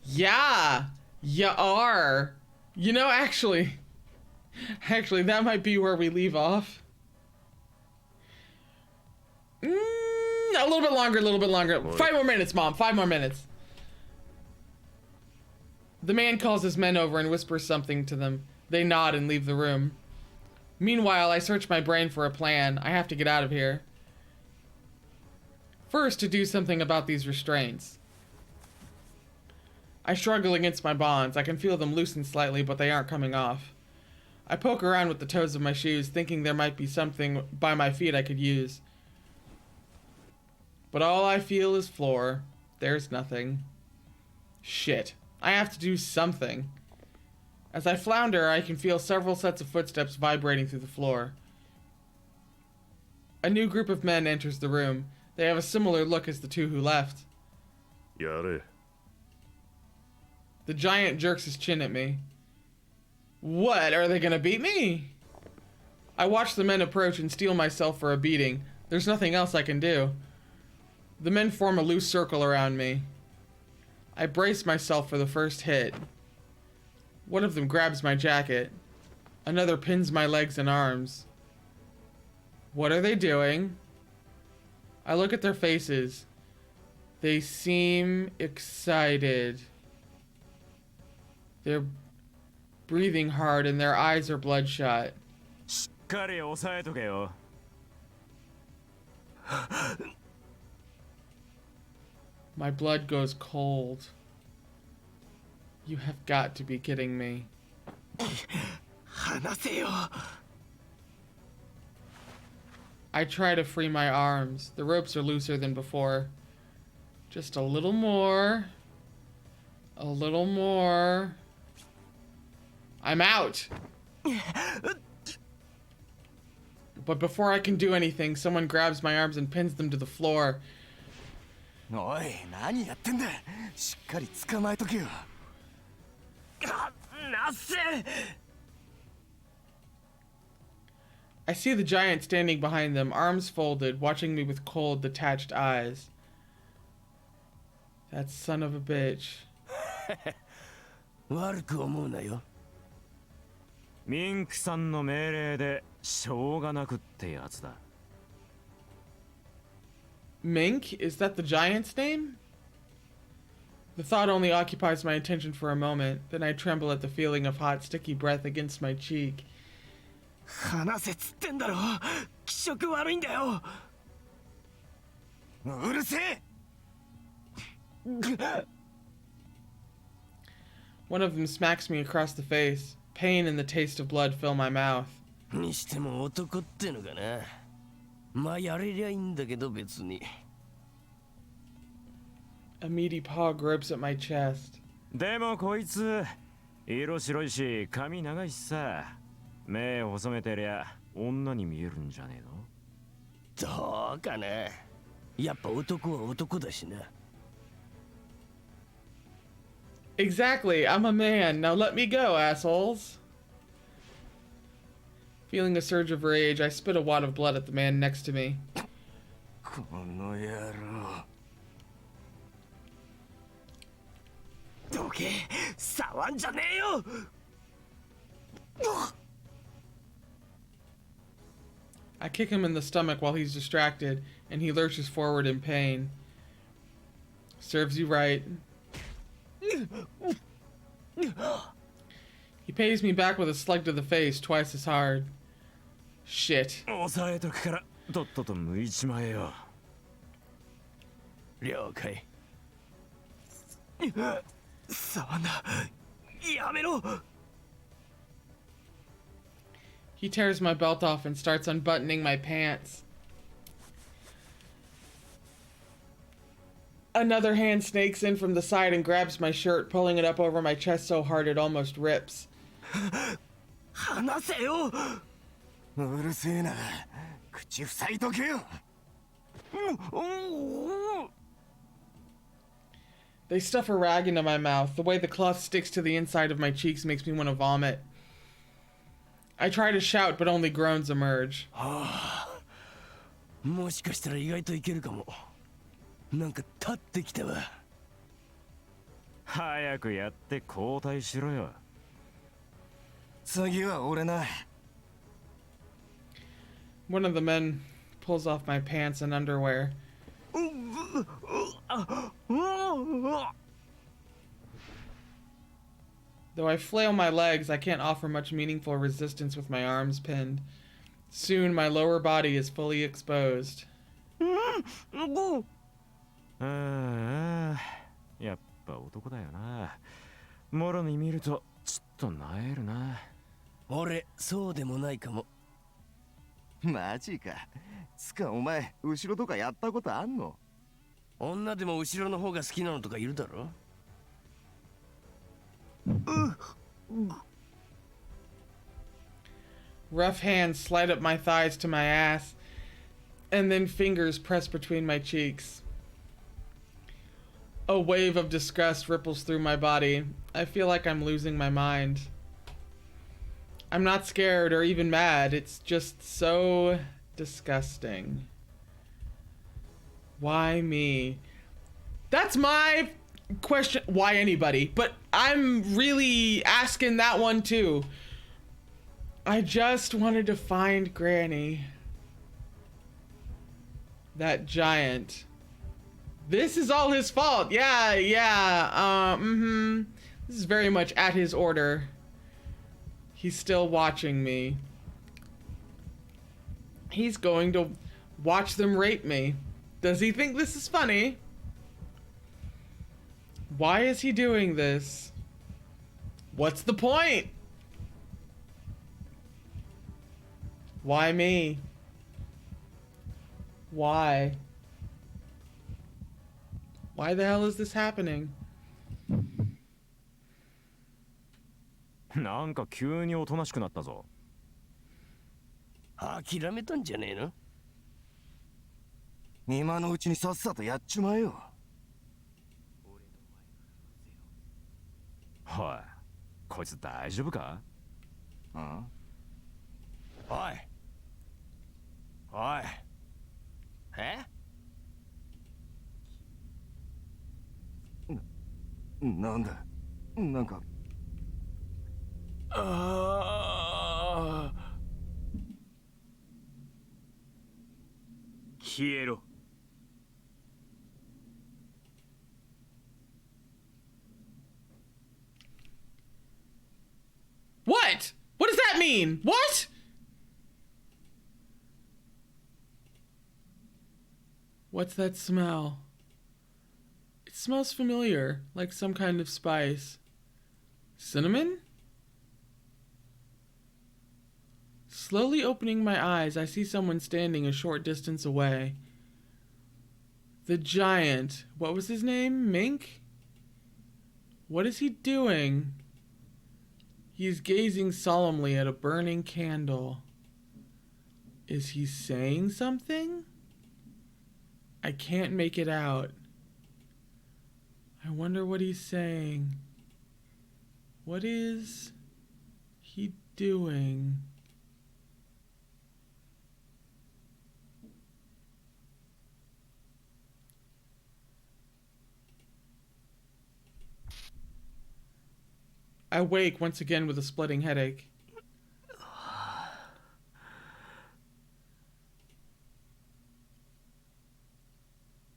Yeah, you are. You know, actually, that might be where we leave off. A little bit longer, 5 more minutes, Mom, 5 more minutes. The man calls his men over and whispers something to them. They nod and leave the room. Meanwhile, I search my brain for a plan. I have to get out of here. First, to do something about these restraints. I struggle against my bonds. I can feel them loosen slightly, but they aren't coming off. I poke around with the toes of my shoes, thinking there might be something by my feet I could use. But all I feel is floor. There's nothing. Shit. I have to do something. As I flounder, I can feel several sets of footsteps vibrating through the floor. A new group of men enters the room. They have a similar look as the two who left. Yare. The giant jerks his chin at me. What? Are they gonna beat me? I watch the men approach and steel myself for a beating. There's nothing else I can do. The men form a loose circle around me. I brace myself for the first hit. One of them grabs my jacket. Another pins my legs and arms. What are they doing? I look at their faces. They seem excited. They're breathing hard and their eyes are bloodshot. しっかり押さえとけよ。My blood goes cold. You have got to be kidding me. 離せよ。I try to free my arms. The ropes are looser than before. Just a little more. A little more. I'm out! But before I can do anything, someone grabs my arms and pins them to the floor. おい、何やってんだ。しっかり捕まえとけよ。なせ。I see the giant standing behind them, arms folded, watching me with cold, detached eyes. That son of a bitch. 悪く思うなよ。ミンクさんの命令でしょうがなくってやつだ。Mink? Is that the giant's name? The thought only occupies my attention for a moment, then I tremble at the feeling of hot, sticky breath against my cheek. 離せっつってんだろ。気色悪いんだよ。うるせえ。One of them smacks me across the face. Pain and the taste of blood fill my mouth. にしても男ってのかな。まあやれりゃいいんだけど別に。A meaty paw gropes at my chest. でもこいつ色白いし髪長いしさ。目細めてりゃ女に見えるんじゃねえの？どうかな。やっぱ男は男だしな。Exactly, I'm a man. Now let me go, assholes. Feeling a surge of rage, I spit a wad of blood at the man next to me. この野郎。どけ、触んじゃねえよ。I kick him in the stomach while he's distracted, and he lurches forward in pain. Serves you right. He pays me back with a slug to the face, twice as hard. Shit. 押さえとくからとっとと剥いちまえよ。了解。触んな。やめろ。He tears my belt off and starts unbuttoning my pants. Another hand snakes in from the side and grabs my shirt, pulling it up over my chest so hard it almost rips. 離せよ。うるせえな。口塞いとけよ。They stuff a rag into my mouth. The way the cloth sticks to the inside of my cheeks makes me want to vomit. I try to shout, but only groans emerge. もしかしたら意外といけるかも。なんか立ってきたわ。早くやって交代しろよ。次は俺な。One of the men pulls off my pants and underwear. Though I flail my legs, I can't offer much meaningful resistance with my arms pinned. Soon, my lower body is fully exposed. やっぱ男だよな。もろに見るとちょっとなえるな。俺、そうでもないかも。マジか。つかお前、後ろとかやったことあんの？女でも後ろの方が好きなのとかいるだろ。Rough hands slide up my thighs to my ass, and then fingers press between my cheeks. A wave of disgust ripples through my body. I feel like I'm losing my mind. I'm not scared or even mad. It's just so disgusting. Why me? That's my question. Why anybody? But I'm really asking that one too. I just wanted to find Granny. That giant. This is all his fault. Yeah. This is very much at his order. He's still watching me. He's going to watch them rape me. Does he think this is funny? Why is he doing this? What's the point? Why me? Why? Why the hell is this happening? なんか急におとなしくなったぞ。諦めたんじゃねえの？今のうちにさっさとやっちまえよ。おい、こいつ大丈夫か？あ？おい。おい。え？なんだ？なんか。消えろ。What? What does that mean? What? What's that smell? It smells familiar, like some kind of spice. Cinnamon? Slowly opening my eyes, I see someone standing a short distance away. The giant. What was his name? Mink? What is he doing? He's gazing solemnly at a burning candle. Is he saying something? I can't make it out. I wonder what he's saying. What is he doing? I wake once again with a splitting headache.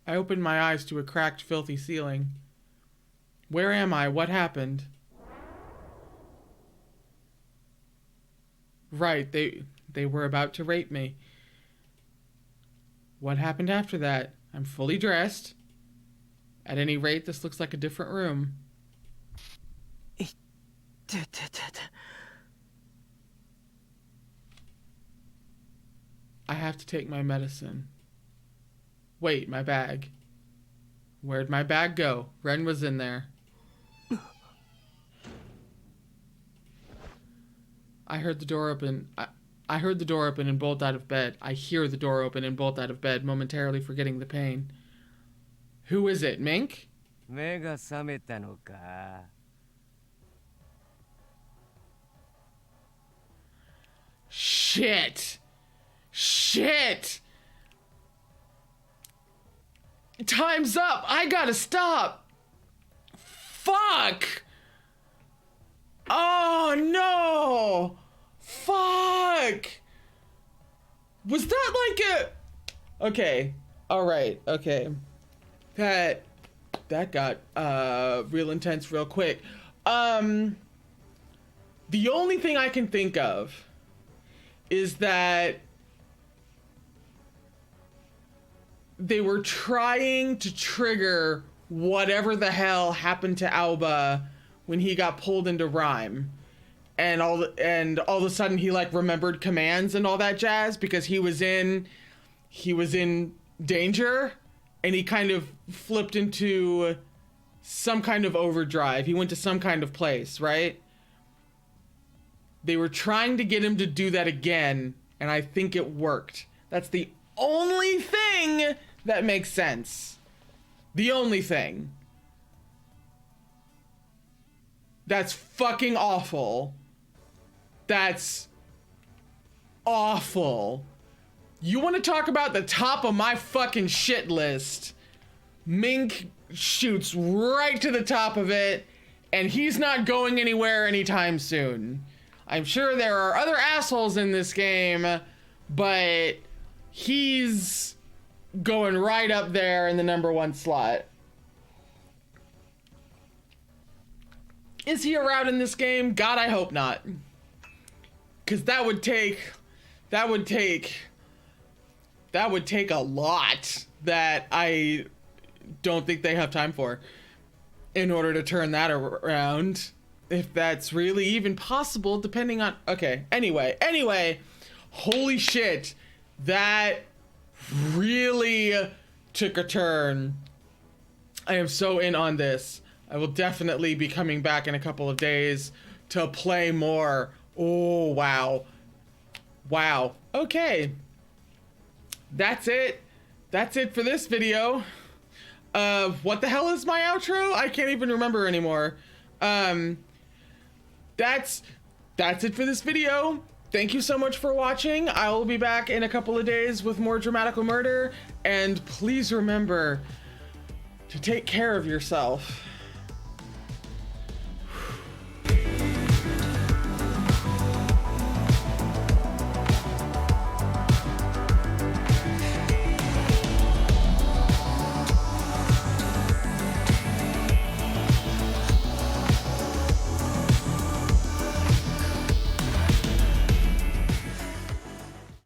I open my eyes to a cracked, filthy ceiling. Where am I? What happened? Right, they were about to rape me. What happened after that? I'm fully dressed. At any rate, this looks like a different room. I have to take my medicine. Wait, my bag. Where'd my bag go? Ren was in there. I heard the door open. I heard the door open and bolt out of bed. I hear the door open and bolt out of bed, momentarily forgetting the pain. Who is it, Mink? 目が覚めたのか。Shit! Shit! Time's up! I gotta stop! Fuck! Oh no! Fuck! Was that like a... Okay. Alright, okay. That got real intense real quick. The only thing I can think of is that they were trying to trigger whatever the hell happened to Alba when he got pulled into Rhyme. And all of a sudden he like remembered commands and all that jazz because he was in danger, and he kind of flipped into some kind of overdrive. He went to some kind of place, right? They were trying to get him to do that again, and I think it worked. That's the only thing that makes sense. The only thing. That's fucking awful. That's awful. You want to talk about the top of my fucking shit list? Mink shoots right to the top of it, and he's not going anywhere anytime soon. I'm sure there are other assholes in this game, but he's going right up there in the #1 slot. Is he around in this game? God, I hope not. Because that would take a lot that I don't think they have time for in order to turn that around. If that's really even possible, depending on... Okay, anyway, holy shit. That really took a turn. I am so in on this. I will definitely be coming back in a couple of days to play more. Oh, wow. Wow. Okay. That's it. That's it for this video. What the hell is my outro? I can't even remember anymore. That's it for this video. Thank you so much for watching. I will be back in a couple of days with more Dramatical Murder, and please remember to take care of yourself.